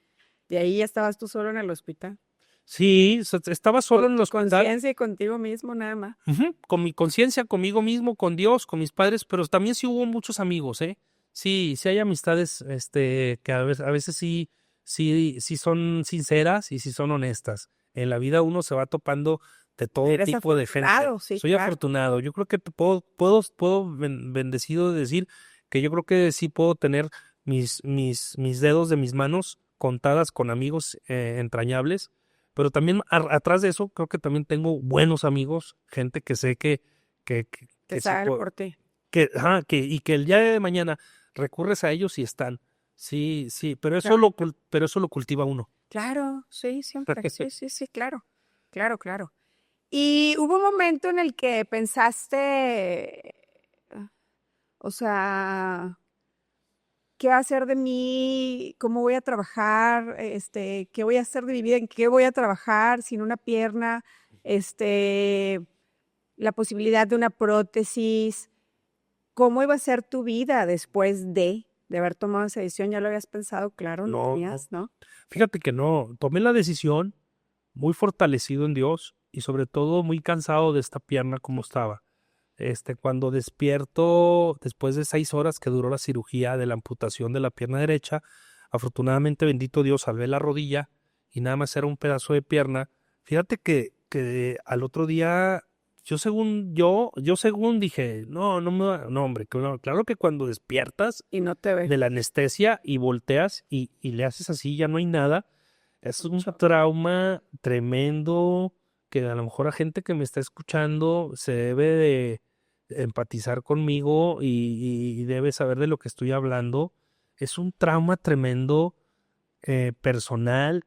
A: de ahí ya estabas tú solo en el hospital.
B: Sí, estaba solo
A: Con
B: en el
A: tu
B: hospital.
A: conciencia y contigo mismo nada más.
B: Con mi conciencia, conmigo mismo, con Dios, con mis padres, pero también sí hubo muchos amigos, ¿eh? Sí, sí hay amistades, que a veces sí son sinceras y sí son honestas. En la vida uno se va topando de todo
A: Eres
B: tipo de gente.
A: afortunado, sí,
B: Soy
A: claro.
B: afortunado. Yo creo que puedo bendecido de decir que yo creo que sí puedo tener mis dedos de mis manos contadas con amigos, entrañables, pero también atrás de eso creo que también tengo buenos amigos, gente que sé
A: Que
B: sí
A: saben por ti.
B: y que el día de mañana recurres a ellos y están. Sí, sí, pero
A: Claro.
B: pero eso lo cultiva uno.
A: Claro, sí, siempre. Sí, sí, sí, claro. Claro, claro. Y hubo un momento en el que pensaste, o sea, ¿qué va a hacer de mí? ¿Cómo voy a trabajar? ¿Qué voy a hacer de mi vida? ¿En qué voy a trabajar sin una pierna? Este, la posibilidad de una prótesis. ¿Cómo iba a ser tu vida después de haber tomado esa decisión? ¿Ya lo habías pensado? Claro, no
B: No, no.
A: tenías, ¿no?
B: Fíjate que no, tomé la decisión muy fortalecido en Dios y sobre todo muy cansado de esta pierna como estaba. Cuando despierto, después de 6 horas que duró la cirugía de la amputación de la pierna derecha, afortunadamente, bendito Dios, salvé la rodilla y nada más era un pedazo de pierna. Fíjate que al otro día, yo según dije, no, no, no, hombre, claro que cuando despiertas
A: Y no te ve.
B: de la anestesia y volteas y le haces así, ya no hay nada. Es un trauma tremendo que a lo mejor a gente que me está escuchando se debe de empatizar conmigo y debe saber de lo que estoy hablando. Es un trauma tremendo, personal,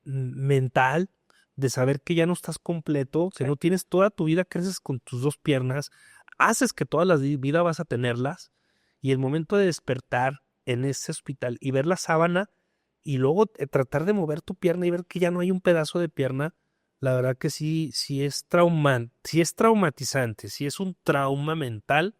B: mental, de saber que ya no estás completo, que
A: Sí.
B: no tienes toda tu vida, creces con tus dos piernas, haces que toda la vida vas a tenerlas y el momento de despertar en ese hospital y ver la sábana y luego tratar de mover tu pierna y ver que ya no hay un pedazo de pierna, la verdad que sí, sí es traumatizante, sí es un trauma mental,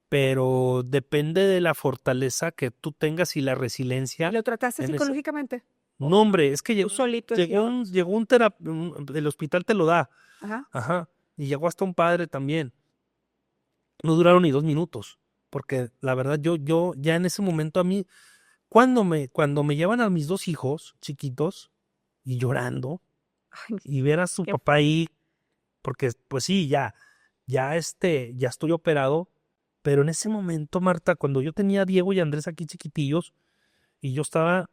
B: pero depende de la fortaleza que tú tengas y la
A: ¿Y
B: resiliencia
A: lo trataste
B: en ese.
A: psicológicamente?
B: No, hombre, es que
A: Tú solito
B: llegó el hospital te lo da,
A: Ajá.
B: ajá, y llegó hasta un padre también. No duraron ni 2 minutos, porque la verdad yo ya en ese momento a mí, cuando me llevan a mis dos hijos chiquitos y llorando
A: Ay,
B: y ver a su
A: qué
B: papá ahí, porque pues sí, ya estoy operado, pero en ese momento, Marta, cuando yo tenía a Diego y a Andrés aquí chiquitillos y yo estaba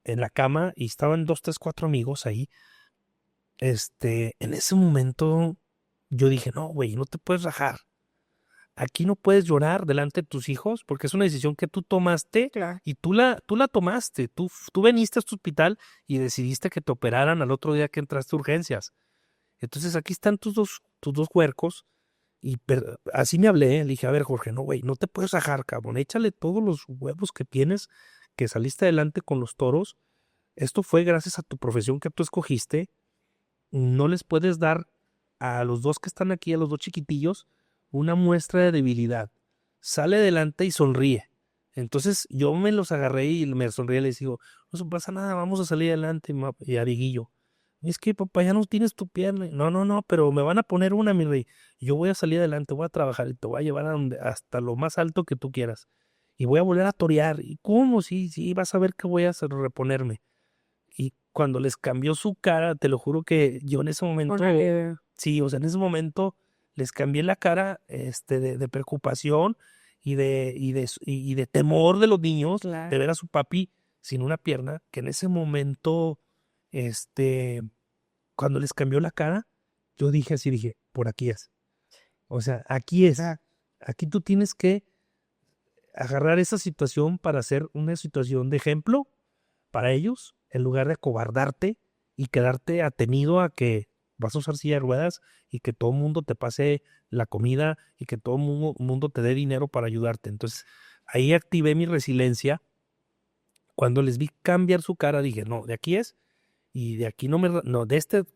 B: en la cama y estaban 2, 3, 4 amigos ahí. En ese momento yo dije, no, güey, no te puedes rajar. Aquí no puedes llorar delante de tus hijos porque es una decisión que tú tomaste
A: claro.
B: y tú la tomaste. Tú veniste a este hospital y decidiste que te operaran al otro día que entraste a urgencias. Entonces aquí están tus dos huercos y así me hablé. Le dije, a ver, Jorge, no, güey, no te puedes rajar, cabrón. Échale todos los huevos que tienes, que saliste adelante con los toros. Esto fue gracias a tu profesión que tú escogiste. No les puedes dar a los dos que están aquí, a los dos chiquitillos, una muestra de debilidad. Sale adelante y sonríe. Entonces yo me los agarré y me sonríe y les digo, no pasa nada, vamos a salir adelante. Y a Dieguillo, es que papá, ya no tienes tu pierna. No, no, no, pero me van a poner una, mi rey. Yo voy a salir adelante, voy a trabajar y te voy a llevar hasta lo más alto que tú quieras. Y voy a volver a torear. ¿Y cómo? Sí, sí, vas a ver que voy a hacer reponerme. Y cuando les cambió su cara, te lo juro que yo en ese momento,
A: Órale.
B: sí, o sea, en ese momento les cambié la cara, de preocupación y de temor de los niños de
A: Claro.
B: ver a su papi sin una pierna, que en ese momento, este, cuando les cambió la cara, yo dije, por aquí es. O sea, aquí es. Aquí tú tienes que agarrar esa situación para hacer una situación de ejemplo para ellos, en lugar de acobardarte y quedarte atenido a que vas a usar silla de ruedas y que todo el mundo te pase la comida y que todo el mundo te dé dinero para ayudarte. Entonces, ahí activé mi resiliencia. Cuando les vi cambiar su cara, dije, no, de aquí es, y de aquí no,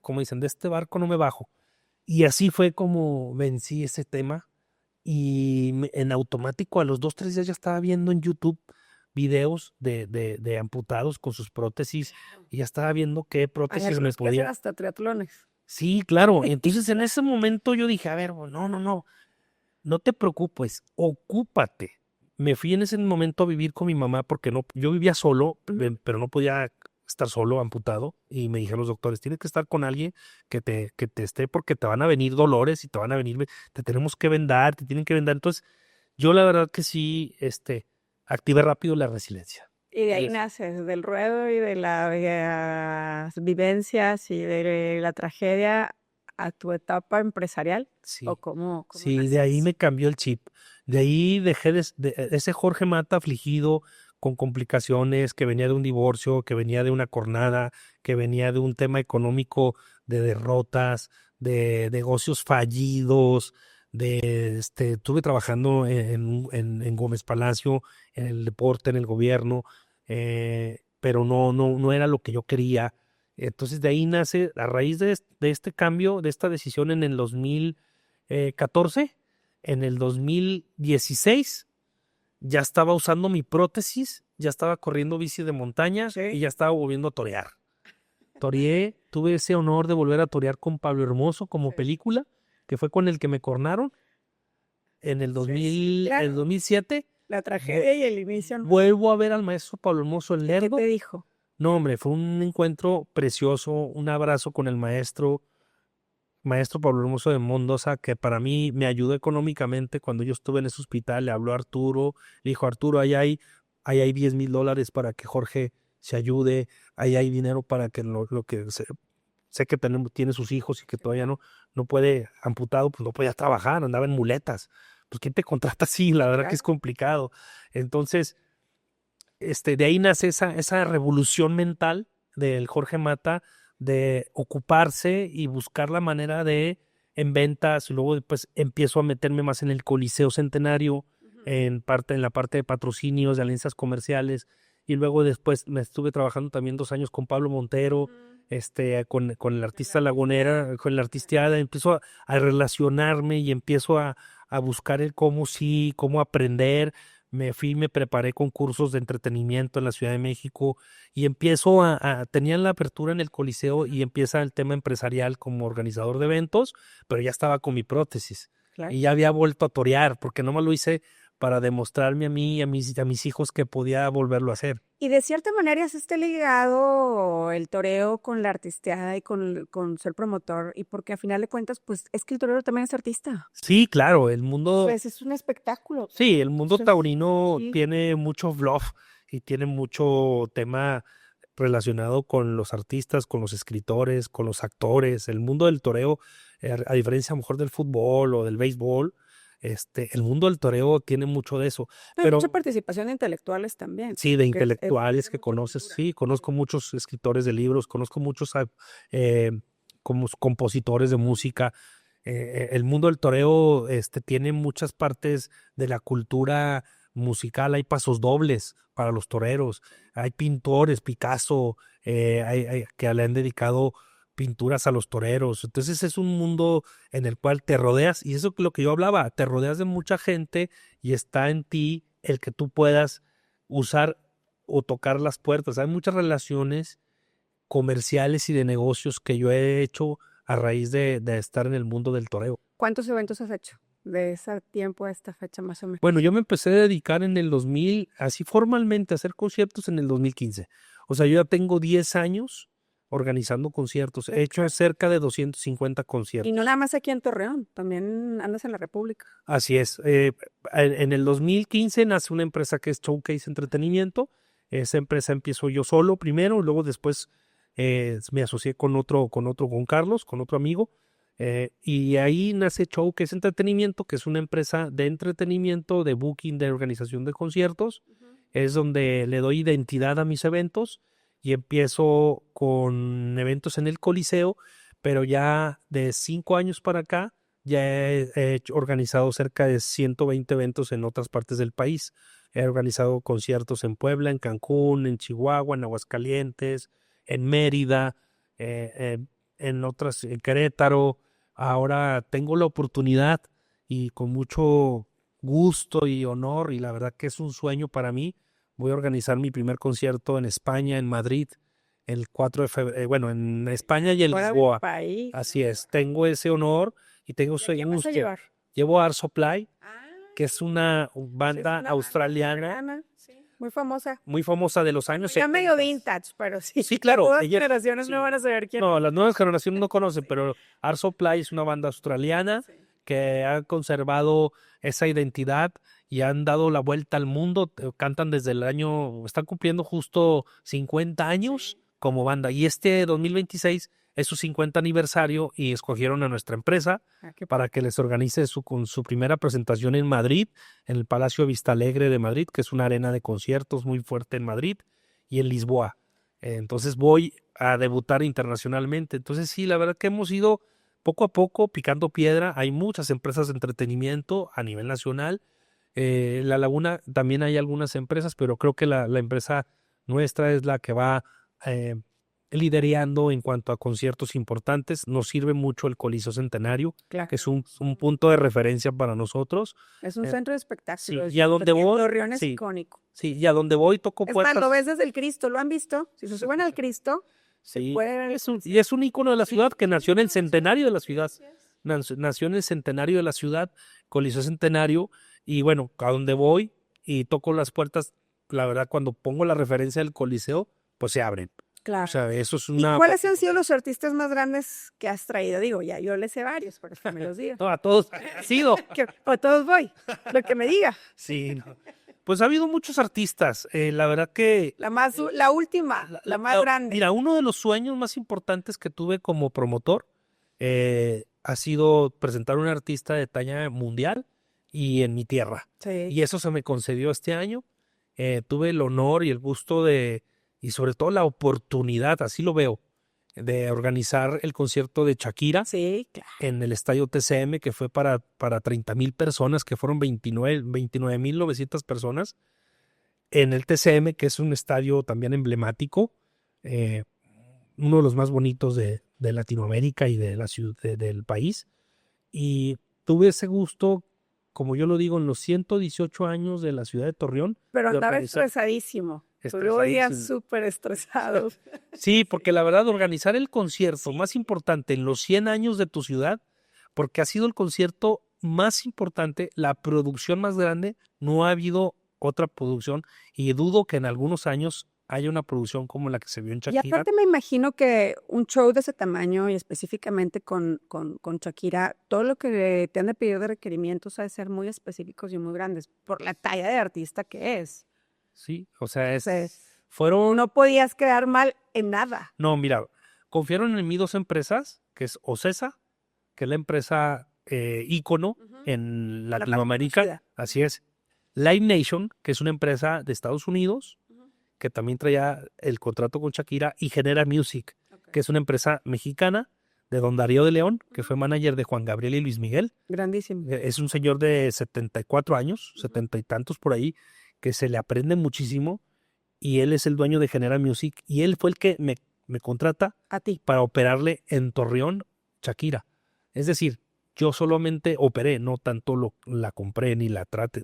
B: como dicen, de este barco no me bajo. Y así fue como vencí ese tema y en automático a los 2, 3 días ya estaba viendo en YouTube videos de amputados con sus prótesis y ya estaba viendo qué
A: Hay
B: prótesis me
A: algunos que hacen
B: podía.
A: hasta triatlones.
B: Sí, claro. Entonces en ese momento yo dije, a ver, no, no, no, no te preocupes, ocúpate. Me fui en ese momento a vivir con mi mamá porque no, yo vivía solo, pero no podía estar solo, amputado, y me dijeron los doctores, tienes que estar con alguien que te esté porque te van a venir dolores y te van a venir, te tenemos que vendar, te tienen que vendar. Entonces, yo la verdad que sí, activé rápido la resiliencia.
A: Y de ahí
B: Es-
A: naces, del ruedo y de las vivencias y de la tragedia a tu etapa empresarial. ¿O
B: Sí,
A: cómo
B: sí, de
A: nace
B: ahí
A: eso?
B: me cambió el chip. De ahí dejé ese Jorge Mata afligido, con complicaciones, que venía de un divorcio, que venía de una cornada, que venía de un tema económico de derrotas, de negocios fallidos, estuve trabajando en Gómez Palacio, en el deporte, en el gobierno, pero no era lo que yo quería. Entonces de ahí nace, a raíz de este cambio, de esta decisión en el 2014, en el 2016 ya estaba usando mi prótesis, ya estaba corriendo bici de montaña y ya estaba volviendo a torear. Toreé, tuve ese honor de volver a torear con Pablo Hermoso como película, que fue con el que me cornaron en el 2007.
A: La tragedia y el inicio. ¿No?
B: Vuelvo a ver al maestro Pablo Hermoso en Lerdo.
A: ¿Qué te dijo?
B: No, hombre, fue un encuentro precioso, un abrazo con el maestro Pablo Hermoso de Mendoza, que para mí me ayudó económicamente cuando yo estuve en ese hospital. Le habló a Arturo, le dijo: Arturo, ahí hay $10,000 para que Jorge se ayude, ahí hay dinero para que lo que sé que tiene sus hijos y que todavía no puede, amputado, pues no podía trabajar, andaba en muletas. Pues ¿quién te contrata así? La verdad que es complicado. Entonces, de ahí nace esa revolución mental del Jorge Mata, de ocuparse y buscar la manera de, en ventas, y luego después empiezo a meterme más en el Coliseo Centenario, en la parte de patrocinios, de alianzas comerciales, y luego después me estuve trabajando también 2 años con Pablo Montero, con el artista Lagunera, con la artisteada, empiezo a relacionarme y empiezo a buscar el cómo aprender. Me preparé con cursos de entretenimiento en la Ciudad de México y empiezo tenían la apertura en el Coliseo y empieza el tema empresarial como organizador de eventos, pero ya estaba con mi prótesis. Claro. Y ya había vuelto a torear, porque no me lo hice para demostrarme a mí y a mis hijos que podía volverlo a hacer.
A: Y de cierta manera es ligado el toreo con la artisteada y con ser promotor, y porque a final de cuentas, pues es que el torero también es artista.
B: Sí, claro, el mundo...
A: Pues es un espectáculo.
B: Sí, el mundo taurino tiene mucho bluff y tiene mucho tema relacionado con los artistas, con los escritores, con los actores. El mundo del toreo, a diferencia a lo mejor del fútbol o del béisbol, el mundo del toreo tiene mucho de eso.
A: Pero mucha participación de intelectuales también.
B: Sí, de intelectuales que conoces. Sí, conozco muchos escritores de libros, conozco muchos como compositores de música. El mundo del toreo tiene muchas partes de la cultura musical. Hay pasos dobles para los toreros, hay pintores, Picasso, que le han dedicado pinturas a los toreros. Entonces es un mundo en el cual te rodeas, y eso es lo que yo hablaba, te rodeas de mucha gente y está en ti el que tú puedas usar o tocar las puertas. Hay muchas relaciones comerciales y de negocios que yo he hecho a raíz de estar en el mundo del toreo.
A: ¿Cuántos eventos has hecho de ese tiempo a esta fecha más o menos?
B: Bueno, yo me empecé a dedicar en el 2000, así formalmente, a hacer conciertos en el 2015. O sea, yo ya tengo 10 años organizando conciertos. He hecho cerca de 250 conciertos.
A: Y no nada más aquí en Torreón, también andas en la República.
B: Así es. En el 2015 nace una empresa que es Showcase Entretenimiento. Esa empresa empiezo yo solo primero, luego después me asocié con Carlos, con otro amigo, y ahí nace Showcase Entretenimiento, que es una empresa de entretenimiento, de booking, de organización de conciertos. Es donde le doy identidad a mis eventos y empiezo con eventos en el Coliseo, pero ya de 5 años para acá ya he organizado cerca de 120 eventos en otras partes del país. He organizado conciertos en Puebla, en Cancún, en Chihuahua, en Aguascalientes, en Mérida, en otras, en Querétaro. Ahora tengo la oportunidad, y con mucho gusto y honor, y la verdad que es un sueño para mí, voy a organizar mi primer concierto en España, en Madrid, el 4 de febrero, bueno, en España y en Lisboa.
A: País,
B: así es, tengo ese honor y tengo ese gusto.
A: ¿Vas a llevar?
B: Llevo a Art Supply, que es una banda australiana.
A: Sí, muy famosa.
B: Muy famosa de los años
A: 70. Ya medio vintage, pero sí.
B: Sí, claro.
A: Las generaciones no van a saber quién.
B: No, las nuevas generaciones no conocen, pero Art Supply es una banda australiana que ha conservado esa identidad y han dado la vuelta al mundo. Cantan desde están cumpliendo justo 50 años como banda. Y 2026 es su 50 aniversario y escogieron a nuestra empresa para que les organice con su primera presentación en Madrid, en el Palacio Vistalegre de Madrid, que es una arena de conciertos muy fuerte en Madrid, y en Lisboa. Entonces voy a debutar internacionalmente. Entonces sí, la verdad que hemos ido poco a poco picando piedra. Hay muchas empresas de entretenimiento a nivel nacional. La Laguna también hay algunas empresas, pero creo que la empresa nuestra es la que va liderando en cuanto a conciertos importantes. Nos sirve mucho el Coliseo Centenario,
A: Claro.
B: que es un punto de referencia para nosotros.
A: Es un centro de espectáculos.
B: Sí, y a donde voy,
A: Torreón es
B: sí,
A: icónico.
B: sí, y a donde voy toco
A: Es
B: puertas.
A: más, lo ves desde el Cristo, ¿lo han visto? Si se suben al Cristo,
B: Sí,
A: puede ver.
B: y es un ícono de la ciudad que nació en el centenario de la ciudad. Nació en el centenario de la ciudad, Coliseo Centenario, y bueno, a donde voy y toco las puertas, la verdad, cuando pongo la referencia del Coliseo, pues se abren.
A: Claro.
B: O sea, eso es
A: ¿Y
B: una...
A: cuáles han sido los artistas más grandes que has traído? Digo, ya yo le sé varios, pero que me los diga.
B: No, a todos ha sido.
A: O todos voy, lo que me diga.
B: Sí, no. Pues ha habido muchos artistas, la verdad que...
A: La última, la más grande.
B: Mira, uno de los sueños más importantes que tuve como promotor ha sido presentar un artista de talla mundial y en mi tierra.
A: Sí.
B: Y eso se me concedió este año. Tuve el honor y el gusto y sobre todo la oportunidad, así lo veo, de organizar el concierto de Shakira.
A: Sí, claro.
B: En el estadio TCM, que fue para 30,000 personas, que fueron 29,900 personas. En el TCM, que es un estadio también emblemático, uno de los más bonitos de Latinoamérica y de la ciudad, del país. Y tuve ese gusto, como yo lo digo, en los 118 años de la ciudad de Torreón.
A: Pero andaba estresadísimo. Luego días súper estresados.
B: Sí, porque la verdad, organizar el concierto más importante en los 100 años de tu ciudad, porque ha sido el concierto más importante, la producción más grande, no ha habido otra producción y dudo que en algunos años haya una producción como la que se vio en Shakira.
A: Y aparte me imagino que un show de ese tamaño y específicamente con Shakira, todo lo que te han de pedir de requerimientos ha de ser muy específicos y muy grandes por la talla de artista que es.
B: Sí, o sea,
A: fueron... No podías quedar mal en nada.
B: No, mira, confiaron en mí dos empresas, que es Ocesa, que es la empresa ícono en Latinoamérica, así es. Live Nation, que es una empresa de Estados Unidos, que también traía el contrato con Shakira, y Genera Music, que es una empresa mexicana de Don Darío de León, que fue manager de Juan Gabriel y Luis Miguel.
A: Grandísimo.
B: Es un señor de 74 años, 70 y tantos por ahí, que se le aprende muchísimo, y él es el dueño de Genera Music, y él fue el que me contrata
A: a ti
B: para operarle en Torreón Shakira. Es decir, yo solamente operé, no tanto la compré ni la traje.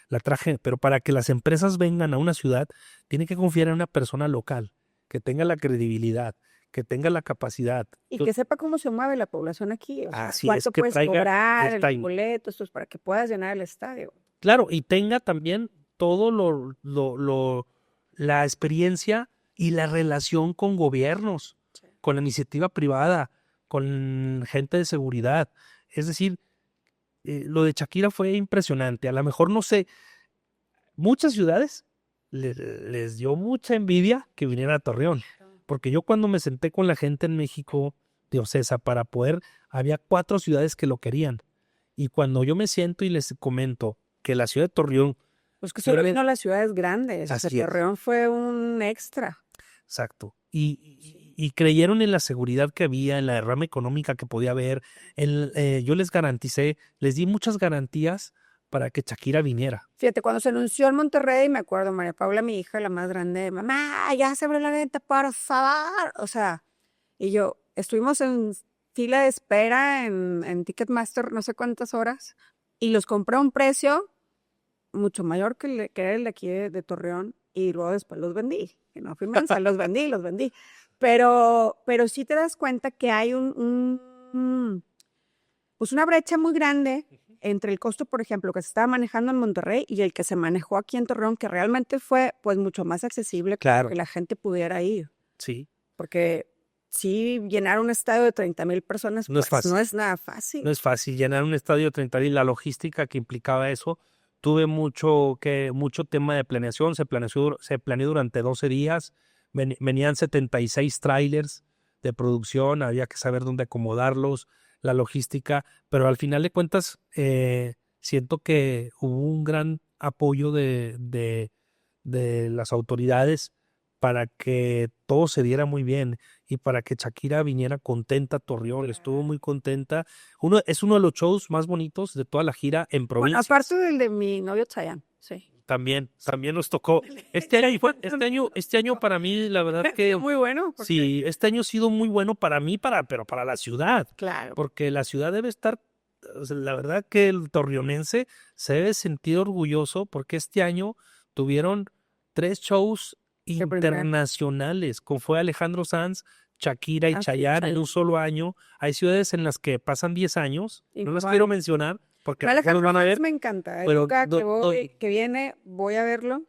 B: La traje, pero para que las empresas vengan a una ciudad, tienen que confiar en una persona local, que tenga la credibilidad, que tenga la capacidad.
A: Y que sepa cómo se mueve la población aquí. O sea, cuánto
B: que
A: puedes cobrar, el boleto, esto es para que puedas llenar el estadio.
B: Claro, y tenga también todo la experiencia y la relación con gobiernos, con la iniciativa privada, con gente de seguridad. Es decir, lo de Shakira fue impresionante. A lo mejor, no sé, muchas ciudades les dio mucha envidia que vinieran a Torreón. Porque yo cuando me senté con la gente en México de Ocesa para poder, había 4 ciudades que lo querían. Y cuando yo me siento y les comento que la ciudad de Torreón...
A: Pues que solo vino las ciudades grandes. O sea, Torreón fue un extra.
B: Exacto. Y creyeron en la seguridad que había, en la derrama económica que podía haber. Yo les garanticé, les di muchas garantías para que Shakira viniera.
A: Fíjate, cuando se anunció en Monterrey, me acuerdo, María Paula, mi hija, la más grande, mamá, ya se abrió la venta, por favor. O sea, y yo, estuvimos en fila de espera en Ticketmaster no sé cuántas horas y los compré a un precio mucho mayor que era el de aquí de Torreón y luego después los vendí. Que no fui mensa, los vendí. Pero sí te das cuenta que hay pues una brecha muy grande entre el costo, por ejemplo, que se estaba manejando en Monterrey y el que se manejó aquí en Torreón, que realmente fue pues mucho más accesible para que la gente pudiera ir.
B: Sí.
A: Porque sí, llenar un estadio de 30,000 personas
B: no,
A: pues, no es nada fácil.
B: No es fácil llenar un estadio de 30,000, la logística que implicaba eso. Tuve mucho tema de planeación, se planeó durante 12 días, venían 76 trailers de producción, había que saber dónde acomodarlos, la logística, pero al final de cuentas siento que hubo un gran apoyo de las autoridades para que todo se diera muy bien y para que Shakira viniera contenta a Torreón, estuvo muy contenta. Es uno de los shows más bonitos de toda la gira en
A: Bueno,
B: provincias.
A: aparte del de mi novio Chayanne, sí.
B: También nos tocó. Este año para mí, la verdad que
A: Muy bueno. porque-
B: sí, este año ha sido muy bueno para mí, pero para la ciudad,
A: Claro.
B: porque la ciudad debe estar, o sea, la verdad que el torreonense se debe sentir orgulloso porque este año tuvieron 3 shows
A: Qué primera.
B: internacionales, como fue Alejandro Sanz, Shakira y
A: Ah, sí,
B: Chayanne en
A: Chayanne.
B: un solo año. Hay ciudades en las que pasan 10 años, no las
A: Igual.
B: quiero mencionar porque
A: No,
B: no los van a ver,
A: me encanta.
B: pero
A: Época que viene, voy a verlo.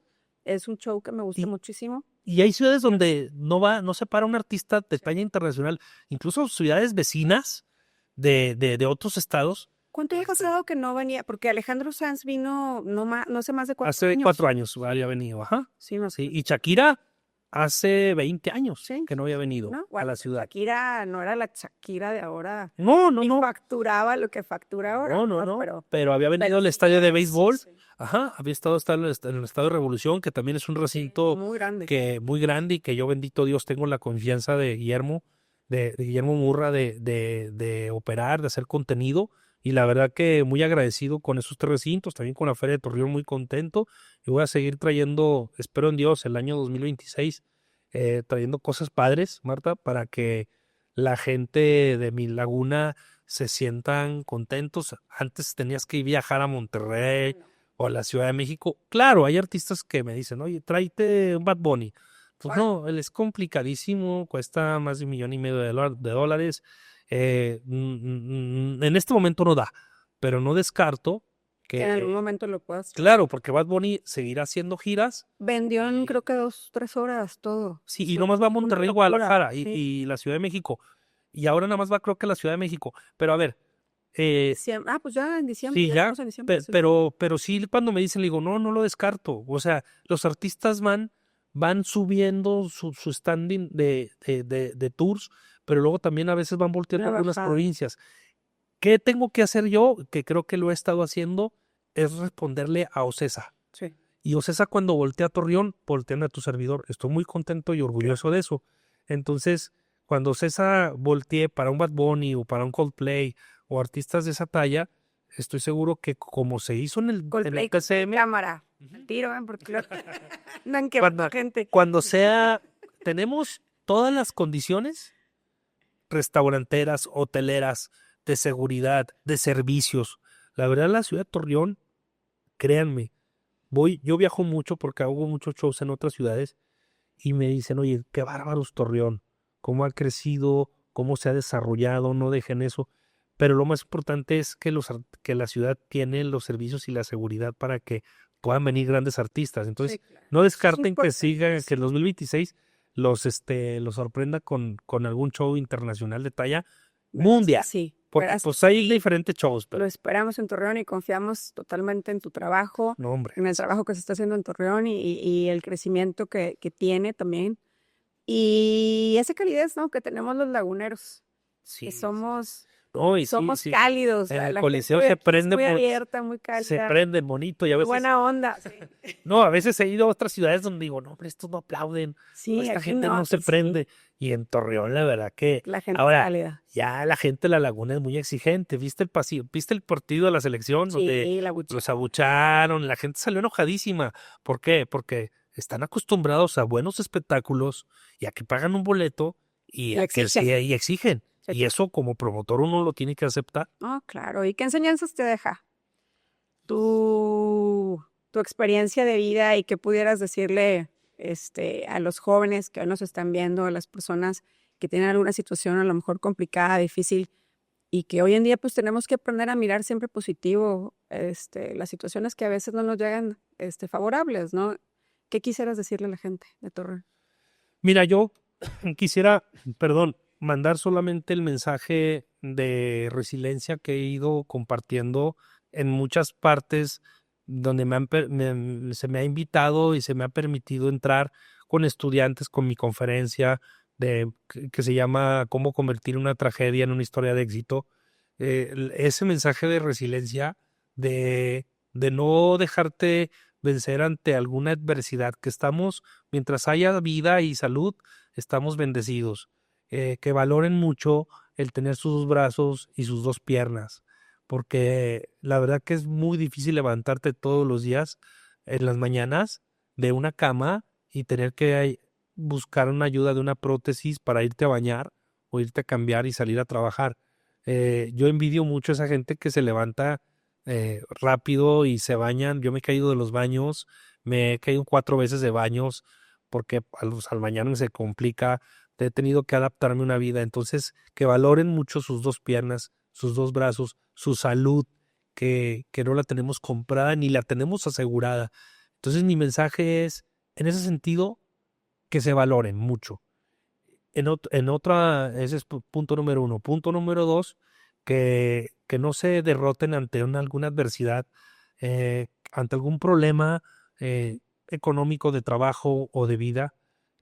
A: Es un show que me gusta
B: Y-
A: muchísimo.
B: y hay ciudades donde no se para un artista de talla internacional, incluso ciudades vecinas de otros estados.
A: ¿Cuánto había pasado que no venía? Porque Alejandro Sanz vino no sé más de 4
B: Hace
A: años.
B: 4 años había venido, ajá.
A: Sí, no sé.
B: Sí, y Shakira hace 20 años
A: Sí.
B: que no había venido
A: ¿No?
B: a
A: Bueno,
B: la ciudad.
A: Shakira no era la Shakira de ahora.
B: No,
A: Ni facturaba lo que factura ahora.
B: no. Pero había venido
A: pero
B: al estadio de
A: sí,
B: béisbol,
A: sí.
B: ajá, había estado hasta en el estadio de Revolución, que también es un recinto
A: Muy grande.
B: muy grande y que yo, bendito Dios, tengo la confianza de Guillermo Murra de operar, de hacer contenido. Y la verdad que muy agradecido con esos 3 recintos, también con la Feria de Torreón, muy contento. Y voy a seguir trayendo, espero en Dios, el año 2026, trayendo cosas padres, Marta, para que la gente de mi laguna se sientan contentos. Antes tenías que viajar a Monterrey o a la Ciudad de México. Claro, hay artistas que me dicen, oye, tráete un Bad Bunny. Pues no, él es complicadísimo, cuesta más de $1.5 million. En este momento no da, pero no descarto
A: Que en algún momento lo puedas.
B: claro, porque Bad Bunny seguirá haciendo giras.
A: Vendió en creo que 2, 3 horas todo.
B: Sí, y nomás va a Monterrey,
A: locura,
B: Guadalajara
A: sí.
B: y la Ciudad de México. Y ahora nada más va, creo que a la Ciudad de México. Pero a ver,
A: Pues ya en diciembre.
B: sí, ya,
A: estamos en diciembre, sí.
B: pero sí, cuando me dicen, le digo, no lo descarto. O sea, los artistas van subiendo su standing de tours, pero luego también a veces van volteando
A: Una
B: algunas
A: bajada.
B: provincias. ¿Qué tengo que hacer yo? Que creo que lo he estado haciendo, es responderle a Ocesa.
A: Sí.
B: Y Ocesa cuando voltea a Torreón, voltean a tu servidor. Estoy muy contento y orgulloso de eso. Entonces, cuando Ocesa voltee para un Bad Bunny o para un Coldplay o artistas de esa talla, estoy seguro que como se hizo en el
A: Coldplay,
B: TCM,
A: cámara. Tiro, porque lo andan que gente.
B: cuando tenemos todas las condiciones restauranteras, hoteleras, de seguridad, de servicios. La verdad, la ciudad de Torreón, créanme, yo viajo mucho porque hago muchos shows en otras ciudades y me dicen, oye, qué bárbaros Torreón, cómo ha crecido, cómo se ha desarrollado, no dejen eso. Pero lo más importante es que la ciudad tiene los servicios y la seguridad para que puedan venir grandes artistas. Entonces,
A: Sí, claro.
B: no descarten que
A: Importante,
B: que el 2026 los sorprenda con algún show internacional de talla mundial.
A: Sí.
B: Porque
A: Verás,
B: pues hay diferentes shows,
A: lo
B: pero
A: esperamos en Torreón y confiamos totalmente en tu trabajo,
B: no, hombre.
A: en el trabajo que se está haciendo en Torreón y el crecimiento que tiene también. Y esa calidez, ¿no? Que tenemos los laguneros,
B: Sí,
A: que somos
B: no, y sí,
A: somos
B: sí.
A: cálidos.
B: En el
A: la
B: Coliseo
A: gente
B: se
A: aquí es
B: prende
A: muy
B: por-
A: abierta, muy
B: Se
A: cálida,
B: prende bonito y a
A: muy
B: veces
A: buena onda. Sí,
B: no, a veces he ido a otras ciudades donde digo, no, hombre, estos no aplauden,
A: Sí,
B: esta
A: aquí
B: gente no se
A: sí,
B: prende. Y en Torreón, la verdad que
A: la gente
B: ahora
A: cálida.
B: ya la gente de la Laguna es muy exigente. ¿Viste el partido de la selección donde
A: Sí, la bucha.
B: los abucharon? La gente salió enojadísima. ¿Por qué? Porque están acostumbrados a buenos espectáculos y a que pagan un boleto y
A: Y
B: a que
A: exigen.
B: y exigen.
A: Sí.
B: Y eso como promotor uno lo tiene que aceptar.
A: Oh, claro. ¿Y qué enseñanzas te deja tu experiencia de vida y qué pudieras decirle a los jóvenes que hoy nos están viendo, a las personas que tienen alguna situación a lo mejor complicada, difícil, y que hoy en día pues tenemos que aprender a mirar siempre positivo las situaciones que a veces no nos llegan favorables, ¿no? ¿Qué quisieras decirle a la gente de Torreón?
B: Mira, yo quisiera, mandar solamente el mensaje de resiliencia que he ido compartiendo en muchas partes donde se me ha invitado y se me ha permitido entrar con estudiantes, con mi conferencia, que se llama Cómo convertir una tragedia en una historia de éxito. Ese mensaje de resiliencia, de no dejarte vencer ante alguna adversidad, que mientras haya vida y salud, estamos bendecidos. Que valoren mucho el tener sus dos brazos y sus dos piernas, porque la verdad que es muy difícil levantarte todos los días en las mañanas de una cama y tener que buscar una ayuda de una prótesis para irte a bañar o irte a cambiar y salir a trabajar. Yo envidio mucho a esa gente que se levanta rápido y se bañan. Yo me he caído de los baños, me he caído 4 veces de baños porque al bañarme se complica. He tenido que adaptarme a una vida. Entonces, que valoren mucho sus dos piernas, sus dos brazos, su salud, que no la tenemos comprada ni la tenemos asegurada. Entonces, mi mensaje es, en ese sentido, que se valoren mucho. Ese es punto número 1. Punto número 2, que no se derroten ante alguna adversidad, ante algún problema económico, de trabajo o de vida,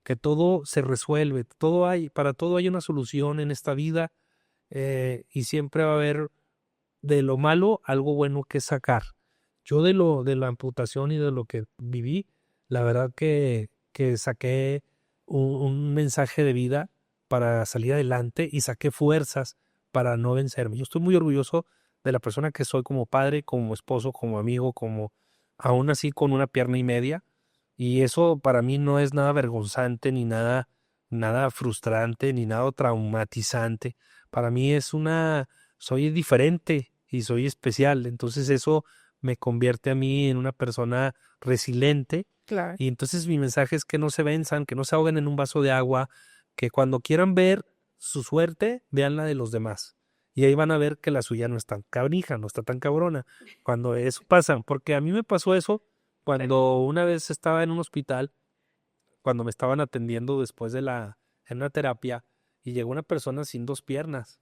B: que todo se resuelve, para todo hay una solución en esta vida, y siempre va a haber de lo malo algo bueno que sacar. Yo de la amputación y de lo que viví, la verdad que saqué un mensaje de vida para salir adelante y saqué fuerzas para no vencerme. Yo estoy muy orgulloso de la persona que soy como padre, como esposo, como amigo, aún así con una pierna y media. Y eso para mí no es nada vergonzante, ni nada frustrante, ni nada traumatizante. Para mí soy diferente y soy especial. Entonces eso me convierte a mí en una persona resiliente.
A: Claro.
B: Y entonces mi mensaje es que no se venzan, que no se ahoguen en un vaso de agua, que cuando quieran ver su suerte, vean la de los demás. Y ahí van a ver que la suya no es tan cabrija, no está tan cabrona. Cuando eso pasa, porque a mí me pasó eso cuando una vez estaba en un hospital, cuando me estaban atendiendo después en una terapia, y llegó una persona sin dos piernas.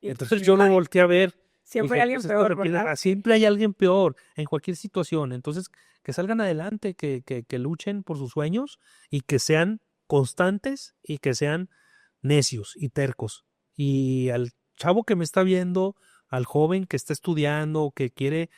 B: Entonces yo lo volteé a ver.
A: Siempre hay alguien peor, ¿verdad?
B: Siempre hay alguien peor en cualquier situación. Entonces, que salgan adelante, que luchen por sus sueños y que sean constantes y que sean necios y tercos. Y al chavo que me está viendo, al joven que está estudiando, que quiere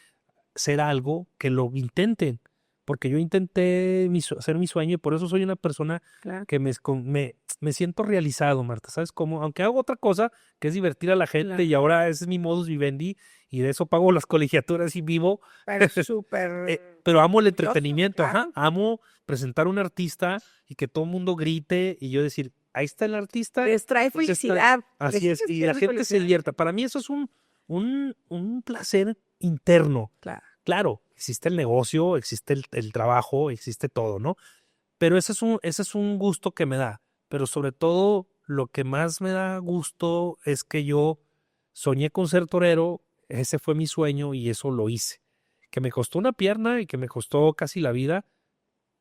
B: ser algo, que lo intenten. Porque yo intenté hacer mi sueño y por eso soy una persona
A: Claro.
B: que me siento realizado, Marta. ¿Sabes cómo? Aunque hago otra cosa, que es divertir a la gente,
A: Claro.
B: y ahora ese es mi modus vivendi y de eso pago las colegiaturas y vivo.
A: Pero súper.
B: Pero amo el entretenimiento,
A: claro.
B: ajá. Amo presentar a un artista y que todo el mundo grite y yo decir, ahí está el artista.
A: Les trae
B: pues
A: felicidad.
B: Así es, y la gente se divierta. Para mí eso es un placer interno.
A: Claro.
B: Claro, existe el negocio, existe el trabajo, existe todo, ¿no? Pero ese es un gusto que me da. Pero sobre todo, lo que más me da gusto es que yo soñé con ser torero, ese fue mi sueño y eso lo hice. Que me costó una pierna y que me costó casi la vida,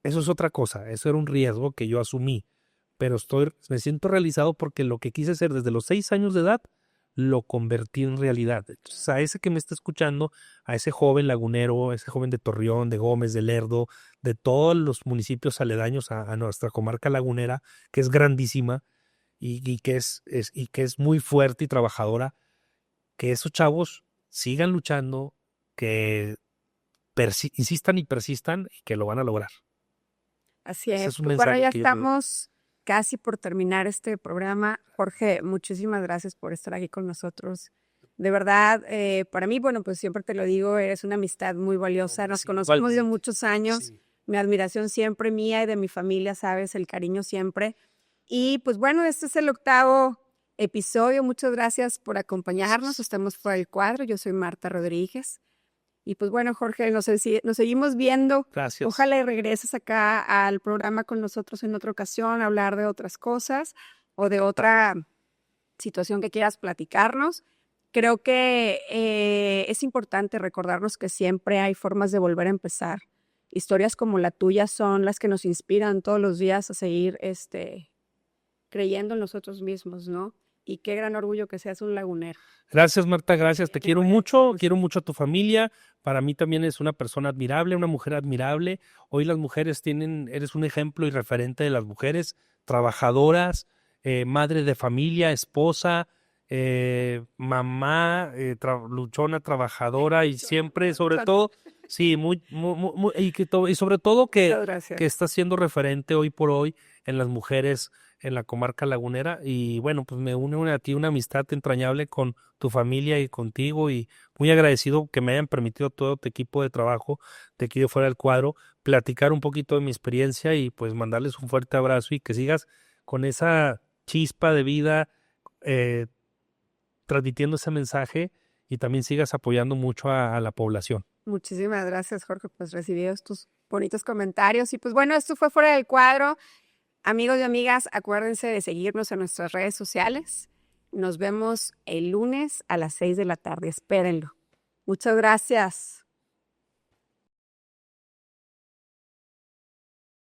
B: eso es otra cosa, eso era un riesgo que yo asumí. Pero me siento realizado porque lo que quise hacer desde los 6 años de edad, lo convertí en realidad. Entonces, a ese que me está escuchando, a ese joven lagunero, a ese joven de Torreón, de Gómez, de Lerdo, de todos los municipios aledaños a nuestra comarca lagunera, que es grandísima y que es muy fuerte y trabajadora, que esos chavos sigan luchando, que insistan y persistan y que lo van a lograr.
A: Así
B: Ese
A: es.
B: es un
A: Pues
B: mensaje
A: bueno, ya
B: que yo te doy.
A: estamos casi por terminar este programa. Jorge, muchísimas gracias por estar aquí con nosotros. De verdad, para mí, bueno, pues siempre te lo digo, eres una amistad muy valiosa. Nos
B: Sí,
A: conocemos de
B: igualmente.
A: muchos años.
B: Sí.
A: Mi admiración siempre mía y de mi familia, sabes, el cariño siempre. Y pues bueno, este es el 8º episodio. Muchas gracias por acompañarnos. Estamos fuera del cuadro. Yo soy Marta Rodríguez. Y pues bueno, Jorge, nos seguimos viendo.
B: Gracias.
A: Ojalá y regreses acá al programa con nosotros en otra ocasión, a hablar de otras cosas o de otra situación que quieras platicarnos. Creo que es importante recordarnos que siempre hay formas de volver a empezar. Historias como la tuya son las que nos inspiran todos los días a seguir creyendo en nosotros mismos, ¿no? Y qué gran orgullo que seas un lagunero.
B: Gracias, Marta, gracias. Te quiero
A: bueno,
B: mucho,
A: pues
B: quiero mucho a tu familia. Para mí también es una persona admirable, una mujer admirable. Hoy las mujeres eres un ejemplo y referente de las mujeres trabajadoras, madre de familia, esposa, mamá, luchona, trabajadora y siempre, sobre todo, sí, y sobre todo que está siendo referente hoy por hoy en las mujeres en la comarca lagunera. Y bueno, pues me une a ti una amistad entrañable con tu familia y contigo, y muy agradecido que me hayan permitido todo tu equipo de trabajo de aquí de Fuera del Cuadro platicar un poquito de mi experiencia y pues mandarles un fuerte abrazo y que sigas con esa chispa de vida, transmitiendo ese mensaje, y también sigas apoyando mucho a la población.
A: Muchísimas gracias, Jorge, pues recibidos tus bonitos comentarios. Y pues bueno, esto fue Fuera del Cuadro. Amigos y amigas, acuérdense de seguirnos en nuestras redes sociales. Nos vemos el lunes a las 6 de la tarde. Espérenlo. Muchas gracias.